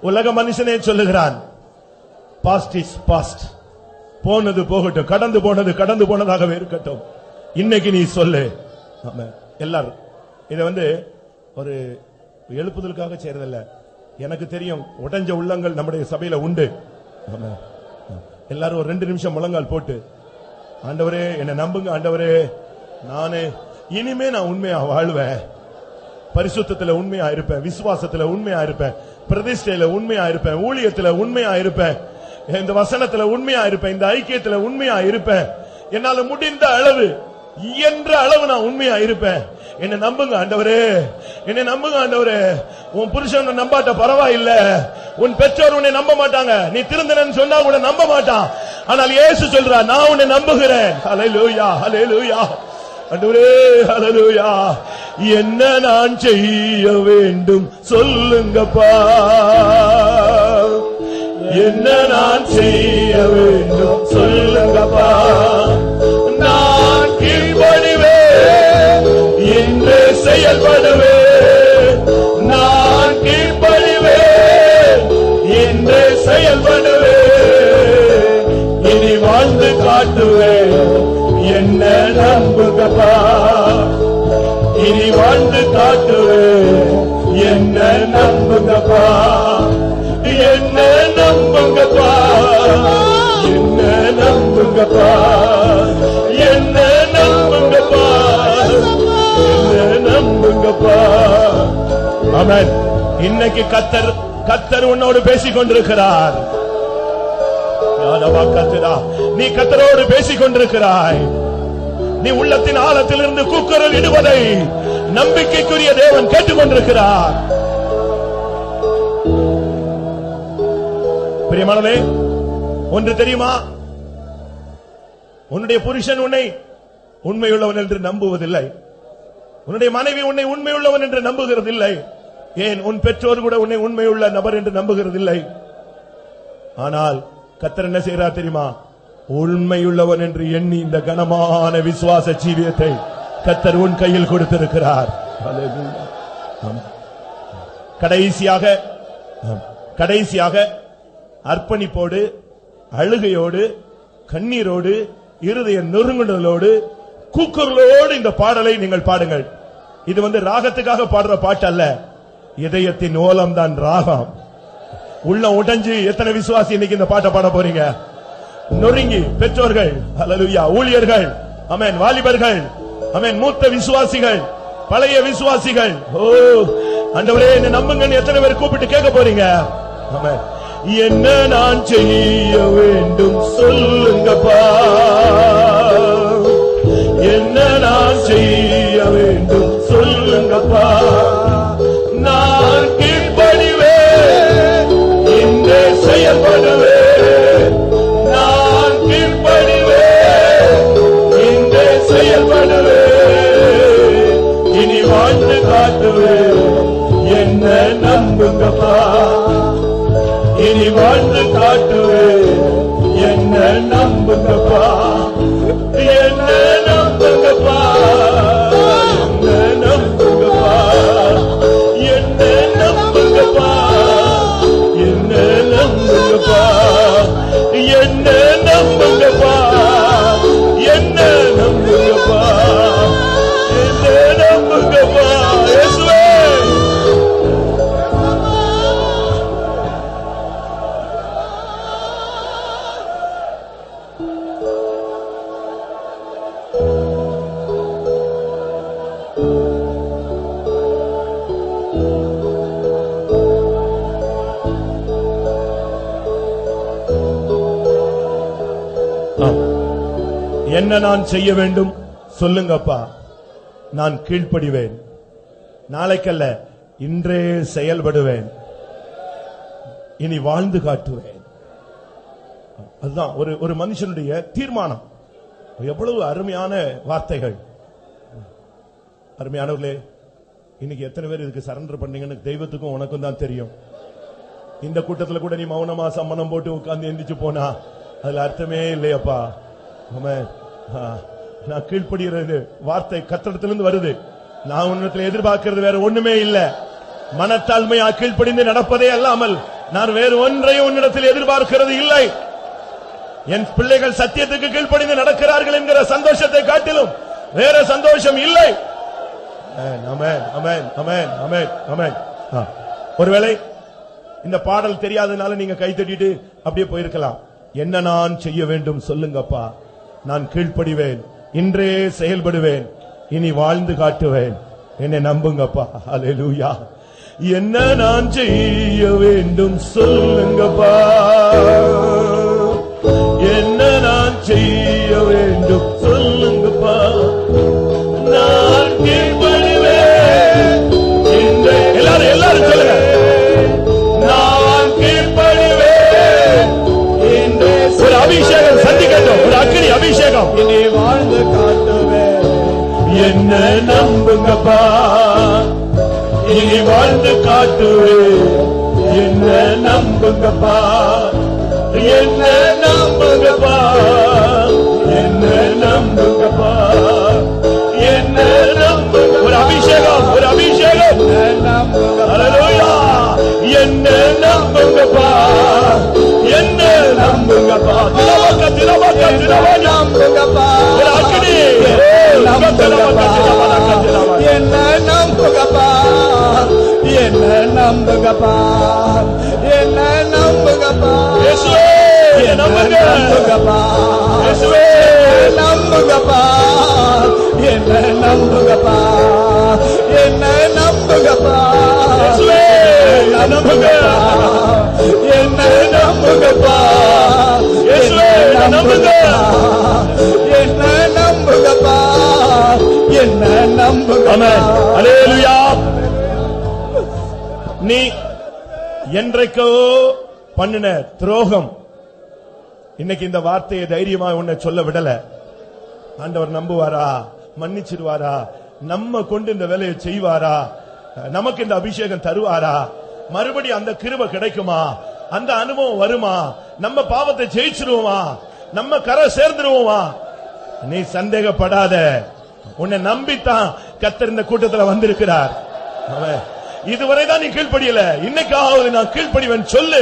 உலக மனுஷனே சொல்லுகிறான், பாஸ்ட் இஸ் பாஸ்ட், போனது போகட்டும், கடந்து போனது கடந்து போனதாகவே இருக்கட்டும். இன்னைக்கு நீ சொல்லு. எல்லாரும் இத ஒரு எழுப்புதலுக்காக செய்யறதில்ல. எனக்கு தெரியும் உடைஞ்ச உள்ளங்கள் நம்முடைய சபையில உண்டு. எல்லாரும் ஒரு 2 நிமிஷம் முழங்கால் போட்டு, ஆண்டவரே என்னை நம்புங்க ஆண்டவரே, நானே இனிமே நான் உண்மையா வாழ்வேன், பரிசுத்தத்துல உண்மையா இருப்பேன், விசுவாசத்துல உண்மையா இருப்பேன், பிரதிஷ்டையில உண்மையா இருப்பேன், ஊழியத்துல உண்மையா இருப்பேன், இந்த வசனத்துல உண்மையா இருப்பேன், இந்த ஐக்கியத்துல உண்மையா இருப்பேன். என்னால முடிந்த அளவு, இயன்ற அளவு நான் உண்மையா இருப்பேன். என்னை நம்புங்க ஆண்டவரே, என்னை நம்புங்க ஆண்டவரே. உன் புருஷன் நம்பாட்ட பரவாயில்ல, உன் பெற்றோர் உன்னை நம்ப மாட்டாங்க, நீ திருந்தனன்னு சொன்னா கூட நம்ப மாட்டான். ஆனால் இயேசு சொல்றா, நான் உன்னை நம்புகிறேன். ஹல்லேலூயா, ஹல்லேலூயா. ஆண்டவரே ஹல்லேலூயா. என்ன நான் செய்ய வேண்டும் சொல்லுங்கப்பா, என்ன நான் செய்ய வேண்டும் சொல்லுங்கப்பா. நான் கீழ்ப்படிவேன், இன்று செயல்படுவேன். நான் கீழ்ப்படிவேன், இன்று செயல்படுவேன். இனி வாழ்ந்து காட்டுவேன், என்ன நம்புங்கப்பா. இனி வாழ்ந்து காட்டுவேன், என்ன நம்புங்கப்பா, என்ன நம்புங்கப்பா, என்ன நம்புங்கப்பா, ஆமென். இன்னைக்கு கர்த்தர் உன்னோடு பேசிக் கொண்டிருக்கிறார். நீ கர்த்தரோடு பேசிக் கொண்டிருக்கிறாய். நீ உள்ளத்தின் ஆழத்திலிருந்து கூக்குரல் இடுவதை நம்பிக்கைக்குரிய தேவன் கேட்டுக் கொண்டிருக்கிறார். பிரியமானவர்களே, ஒன்று தெரியுமா? உன்னுடைய புருஷன் உன்னை உண்மையுள்ளவன் என்று நம்புவதில்லை. உன்னுடைய மனைவி உன்னை உண்மையுள்ளவன் என்று நம்புகிறதில்லை. ஏன், உன் பெற்றோர் கூட உன்னை உண்மையுள்ள நபர் என்று நம்புகிறதில்லை. ஆனால் கர்த்தர் என்ன செய்கிறார் தெரியுமா? உண்மையுள்ளவன் என்று எண்ணி இந்த கனமான விசுவாச ஜீவியத்தை கர்த்தர் உன் கையில் கொடுத்திருக்கிறார். கடைசியாக அர்ப்பணிப்போடு, அழுகையோடு, கண்ணீரோடு, இருதய நொறுங்குதலோடு, கூக்குரலோடு இந்த பாடலை நீங்கள் பாடுங்கள். இது ராகத்துக்காக பாடுற பாட்டு அல்ல, இதயத்தின் ஓலம் தான் ராகம். உள்ள உடைஞ்சு எத்தனை விசுவாசி இன்னைக்கு இந்த பாட்டை பாட போறீங்க? நொறுங்கி பெற்றோர்கள், ஹல்லேலூயா, ஊழியர்கள், ஆமென், வாலிபர்கள், ஆமென், மூத்த விசுவாசிகள், பழைய விசுவாசிகள், ஓ ஆண்டவரே என்னை நம்புங்கன்னு எத்தனை பேர் கூப்பிட்டு கேட்க போறீங்க? ஆமென். என்ன நான் செய்ய வேண்டும் சொல்லுங்கப்பா, என்ன நான் செய்ய வேண்டும் சொல்லுங்கப்பா, நான் கீழ்ப்படிவேன், இன்றே செயல்படுவேன், நான் கீழ்ப்படிவேன், இன்றே செயல்படுவேன், இனி வாழ்ந்து காட்டுவேன், என்ன நம்புங்கப்பா, இனி வாழ்ந்து காட்டுவேன், என்ன நம்புங்கப்பா, என்ன நம்புங்கப்பா, என்ன நம்புங்கப்பா, என்ன நம்புங்கப்பா, என்ன நம்புங்கப்பா, என்ன நம்புங்கப்பா, என்ன நம்புங்கப்பா, என்ன நம்புங்கப்பா, இயேசுவே. என்ன நான் செய்ய வேண்டும் சொல்லுங்கப்பா, நான் கீழ்ப்படிவேன், நாளைக்கல்ல இன்றே செயல்படுவேன், இனி வாழ்ந்து காட்டுவேன். அதுதான் ஒரு மனுஷனுடைய தீர்மானம். எவ்வளவு அருமையான வார்த்தைகள். அருமையானவர்களே, இன்னைக்கு எத்தனை பேர் இதுக்கு சரண்டர் பண்ணீங்கன்னு தெய்வத்துக்கும் உனக்கும் தான் தெரியும். இந்த கூட்டத்தில் கூட நீ மௌனமா சம்மணம் போட்டு உட்கார்ந்து எந்திரிச்சு போனா அதுல அர்த்தமே இல்லையப்பா. நான் கீழ்ப்படுகிறது வார்த்தை கர்த்தரிடத்திலிருந்து வருது. நான் உன்னிடத்தில் எதிர்பார்க்கிறது வேற ஒண்ணுமே இல்ல. மனத்தாழ்மையா கீழ்ப்படிந்து நடப்பதே அல்லாமல் நான் வேறு ஒன்றையும் உன்னிடத்தில் எதிர்பார்க்கிறது இல்லை. என் பிள்ளைகள் சத்தியத்துக்கு கீழ்ப்படிந்து நடக்கிறார்கள் என்கிற சந்தோஷத்தை காட்டிலும் வேற சந்தோஷம் இல்லை. ஆமென், ஆமென், ஆமென், ஆமென், ஆமென். ஒருவேளை இந்த பாடல் தெரியாதனால நீங்க கை தட்டிட்டு அப்படியே போயிருக்கலாம். என்ன நான் செய்ய வேண்டும் சொல்லுங்கப்பா, நான் கீழ்ப்படிவேன், இன்றே செயல்படுவேன், இனி வாழ்ந்து காட்டுவேன், என்னை நம்புங்கப்பா. ஹல்லேலூயா. என்ன நான் செய்ய வேண்டும் சொல்லுங்கப்பா, என்ன நான் செய்ய வேண்டும் சொல்லுங்கப்பா, நான் கீழ்ப்படிவேன், இன்றே. எல்லாரும் சொல்லுங்க, நான் கீழ்ப்படிவேன், இன்றே. ஒரு அபிஷேகம் சந்திக்கட்டும், ஒரு அக்கினி அபிஷேகம். இனி வாழ்ந்து காட்டுவேன், என்ன நம்புங்கப்பா, இனி வாழ்ந்து காட்டுவேன், என்ன நம்புங்கப்பா, என்ன நம்புங்கப்பா, என்ன நம்புங்கப்பா, என்ன நம்புங்க. ஒரு அபிஷேகம், ஒரு அபிஷேகம். ஹல்லேலூயா. என்ன நம்புங்கப்பா, என்ன நம்புங்கப்பா, தினவக்க தினவக்க தினவக்க நம்புங்கப்பா. ஒரு அக்கினி நம்புங்கப்பா, என்ன நம்புங்கப்பா, என்ன நம்புங்கப்பா, என்ன நம்புங்கப்பா, இயேசுவே நம்புங்கப்பா, இயேசுவே நம்புங்கப்பா, என்ன நம்புங்கப்பா, என்ன நம்புங்கப்பா, என்றைக்கோ பண்ணின துரோகம் இன்னைக்கு இந்த வார்த்தையை தைரியமா உன்னை சொல்ல விடல. ஆண்டவர் நம்புவாரா? மன்னிச்சிடுவாரா? நம்ம கொண்டு இந்த வேலையை செய்வாரா? நமக்கு இந்த அபிஷேகம் தருவாரா? மறுபடி அந்த கிருபை கிடைக்குமா? அந்த அனுபவம் வருமா? நம்ம பாவத்தை ஜெயிச்சிருவோமா? நம்ம கரை சேர்ந்துருவோமா? நீ சந்தேகப்படாத. உன்னை நம்பித்தான் கர்த்தர் இந்த கூட்டத்தில் வந்திருக்கிறார். இதுவரைதான் நீ கீழ்ப்படியல, இன்னைக்காவது நான் கீழ்ப்படிவேன் சொல்லு.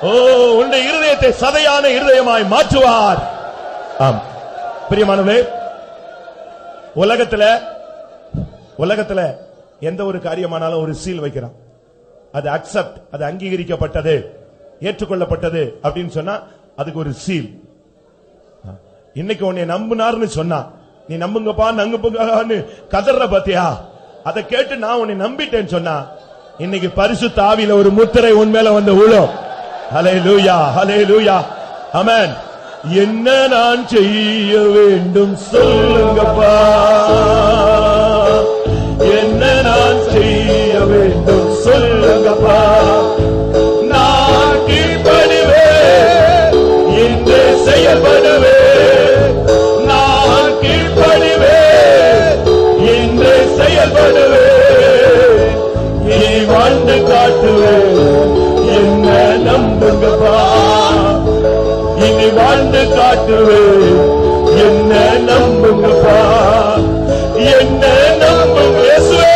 ஓ, உன்னுடைய இருதயத்தை சதையான இருதயமாய் மாற்றுவார். ஆம் பிரியமானவர்களே, உலகத்துல எந்த ஒரு காரியமானாலும் ஒரு சீல் வைக்கிறான். அது அக்செப்ட், அது அங்கீகரிக்கப்பட்டது, ஏற்றுக்கொள்ளப்பட்டது அப்படின்னு சொன்னா அதுக்கு ஒரு சீல். இன்னைக்கு உன்னை நம்பினார்னு சொன்னா நீ நம்புங்கப்பா நம்புங்கன்னு கதற பாத்தியா? அதை கேட்டு நான் உன்னை நம்பிட்டேன்னு சொன்னா இன்னைக்கு பரிசுத்த ஆவியில ஒரு முத்திரை உன் மேல வந்து விழும். ஹல்லேலூயா, ஹல்லேலூயா, ஆமென். என்ன நான் செய்ய வேண்டும் சொல்லுங்கப்பா, என்ன நான் செய்ய வேண்டும் சொல்லுங்கப்பா, நான் கீழ்ப்படிவேன் என்று செயல்படுவேன், நான் கீழ்ப்படிவேன் என்று செயல்படுவேன், இனி வாழ்ந்து காட்டுவேன் என்ன நம்புங்கப்பா, இனி வாழ்ந்து காட்டுவேன் என்ன நம்புங்கப்பா, என்ன நம்புங்க இயேசுவே,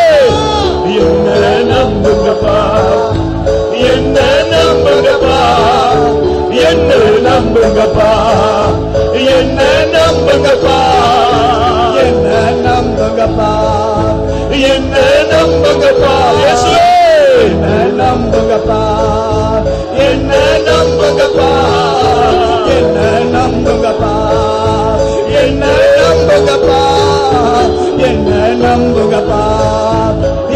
என்ன நம்புங்கப்பா, என்ன நம்புங்கப்பா, என்ன நம்புங்கப்பா, என்ன நம்புங்கப்பா, என்ன நம்புங்கப்பா, என்ன நம்புங்கப்பா இயேசுவே, என்ன நம்புங்கப்பா, என்ன நம்புங்கப்பா, என்ன நம்புங்கப்பா, என்ன நம்புங்கப்பா, என்ன நம்புங்கப்பா,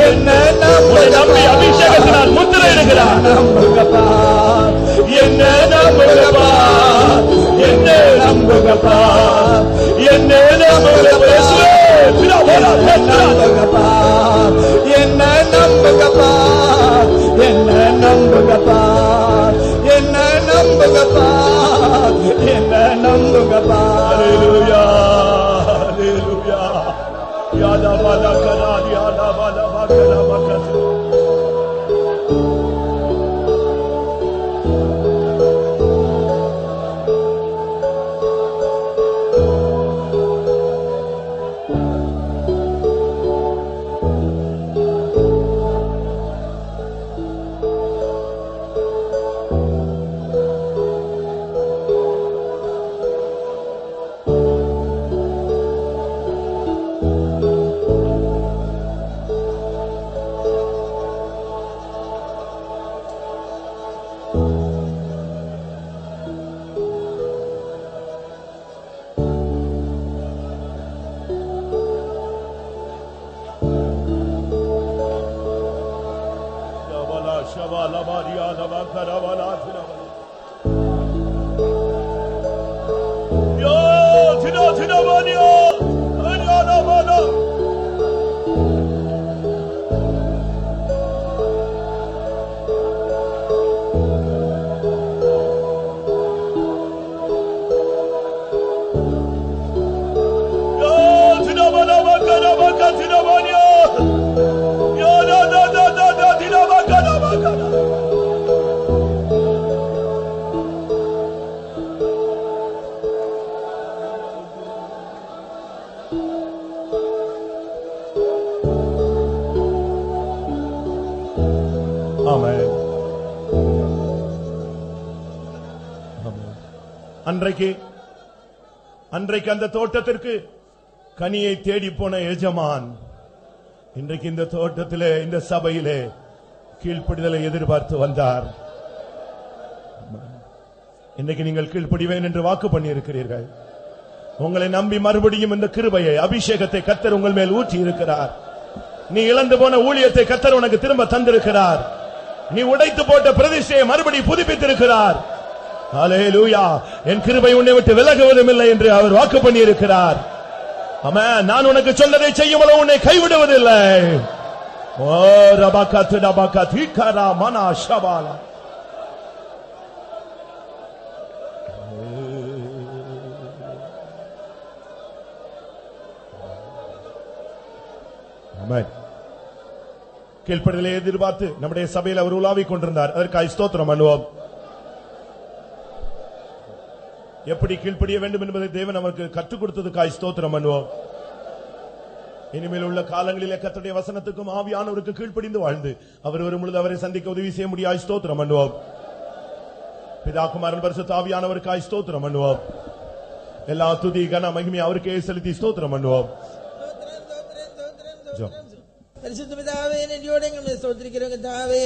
என்ன நம்பி அபிஷேகத்தினால் முத்திரை இருக்கிறார். நம்புங்கப்பா, என்ன நம்புங்கப்பா, என்ன நம்புங்கப்பா, என்ன நம்புங்கப்பா, நம்புங்கப்பா, என்ன நம்புங்கப்பா, என்ன நம்புங்கப்பா, என்ன நம்புங்கப்பா, என்ன நம்புங்கப்பா. ஹல்லேலூயா, ஹல்லேலூயா. யாதா பாலா கரா, யாதா பாலா பாக்கரா பாக்கரா. அன்றைக்கு அந்த தோட்டத்திற்கு கனியை தேடி போன எஜமான் இன்றைக்கு இந்த தோட்டத்திலே, இந்த சபையிலே கீழ்ப்படிதலை எதிர்பார்த்து வந்தார். இன்றைக்கு நீங்கள் கீழ்ப்படிவேன் என்று வாக்கு பண்ணியிருக்கிறீர்கள். உங்களை நம்பி மறுபடியும் இந்த கிருபையை, அபிஷேகத்தை கர்த்தர் உங்கள் மேல் ஊற்றி இருக்கிறார். நீ இழந்து போன ஊழியத்தை கர்த்தர் உனக்கு திரும்ப தந்திருக்கிறார். நீ உடைத்து போட்ட பிரதிஷ்டையை மறுபடி புதுப்பித்திருக்கிறார். ஹல்லேலூயா. என் கிருபை உன்னை விட்டு விலகுவதும் இல்லை என்று அவர் வாக்கு பண்ணியிருக்கிறார். ஆமென். நான் உனக்கு சொன்னதை செய்யுமளவு உன்னை கைவிடுவதில்லை. ஓ ரபகத் ரபகத் இகரா மனா ஷபாலா. ஆமென். கீழ்ப்படிதலை எதிர்பார்த்து நம்முடைய சபையில் அவர் உலாவிக் கொண்டிருந்தார். அதற்காக ஸ்தோத்திரம் பண்ணுவோம். எப்படி கீழ்ப்படிய வேண்டும் என்பதை தேவன் நமக்கு கற்றுக் கொடுத்ததுக்காக ஸ்தோத்திரம் பண்ணுவோம். இனிமேல் உள்ள காலங்களிலே கர்த்தருடைய வசனத்துக்கும் ஆவியானவருக்கு கீழ்ப்படிந்து வாழ்ந்து அவர் வரும் பொழுது அவரை சந்திக்க உதவி செய்ய முடியாது. ஸ்தோத்திரம் பண்ணுவோம். பிதா குமாரன் பரிசுத்த ஆவியானவருக்காக ஸ்தோத்திரம் பண்ணுவோம். எல்லா துதி கன மகிமை அவருக்கே செலுத்தி ஸ்தோத்திரம் பண்ணுவோம். பரிசுத்த பிதாவே, நன்றியோடு எங்களை ஸ்தோத்திரிக்கிறோம் கர்த்தாவே.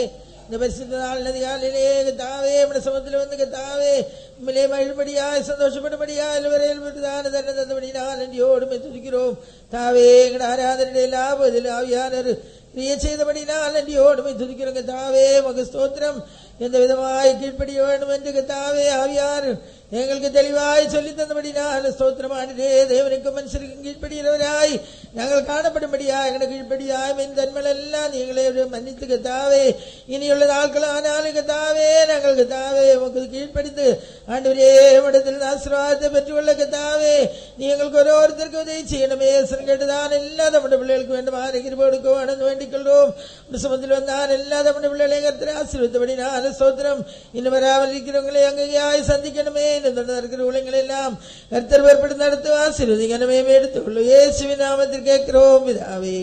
இந்த பரிசுத்த நாள் அதிகாலையிலே கர்த்தாவே நம்முடைய சமூகத்தில் வந்து கர்த்தாவே உம்மிலே மகிழ்படியாய் சந்தோஷப்படும்படியாய் எல்லாவரையும் தான தன்னை தந்தபடியால் நன்றியோடு துதிக்கிறோம் தாவே. எங்கள் ஆராதனையிலே லாபத்தில் ஆவியானவர் கிரியை செய்தபடினால் நன்றியோடு துதிக்கிறோம் கர்த்தாவே. உமக்கு ஸ்தோத்திரம். எந்த விதமாய் கீழ்ப்படிய வேண்டும் என்று கர்த்தாவே ஆவியார் எங்களுக்கு தெளிவாய் சொல்லி தந்தபடினால் ஸ்தோத்திரமானதே. தேவனுக்கும் மனுஷருக்கும் கீழ்ப்படிகிறவராய் நாங்கள் காணப்படும்படியாய் எங்களை கீழ்ப்படியாய் என் தன்மைகள் எல்லாம் நீங்களே மன்னித்து கர்த்தாவே. இனியுள்ள நாட்கள் ஆனாலும் கர்த்தாவே நாங்கள் கர்த்தாவே உமக்கு கீழ்ப்படித்து ஆண்டவரே இடத்தில் ஆசீர்வாதத்தை பெற்றுக்கொள்ள கர்த்தாவே நீ எங்களுக்கு ஒருத்தருக்கு உதவி செய்யணுமே. கேட்டுதான் எல்லா தமிழ் பிள்ளைகளுக்கு வேண்டுமான கிருபை கொடுக்க வேண்டும் வேண்டிக் கொள்வோம். சமத்தில் வந்தான் எல்லா தமிழ் பிள்ளைகளை கர்த்தரை ஆசீர்வதித்தபடினால் ஸ்தோத்திரம். இன்னும் வராமல் இருக்கிறவங்களை அங்கேயாய் சந்திக்கணுமே. இருக்கிற உலகங்களை எல்லாம் கர்த்தர் ஏற்படுத்தி நடத்து ஆசீர்வதிக்கணுமே எடுத்துக்கொள்ளும். இயேசுவின் நாமத்தில் கேட்கிறோம் பிதாவே.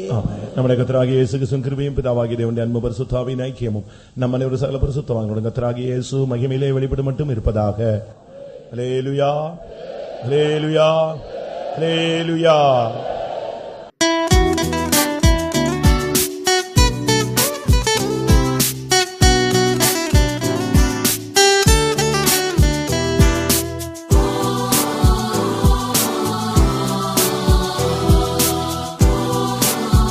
நம்முடைய கர்த்தராகிய இயேசு கிறிஸ்துவின் கிருபையும் பிதாவாகிய தேவனுடைய அன்பு பரிசுத்த ஆவியின் ஐக்கியமும் நம்ம அனைவரும் சகல பரிசுத்தவான்களுடன் கர்த்தராகிய இயேசு மகிமையிலே வெளிப்பட மட்டும் இருப்பதாக. அல்லேலூயா, அல்லேலூயா, அல்லேலூயா.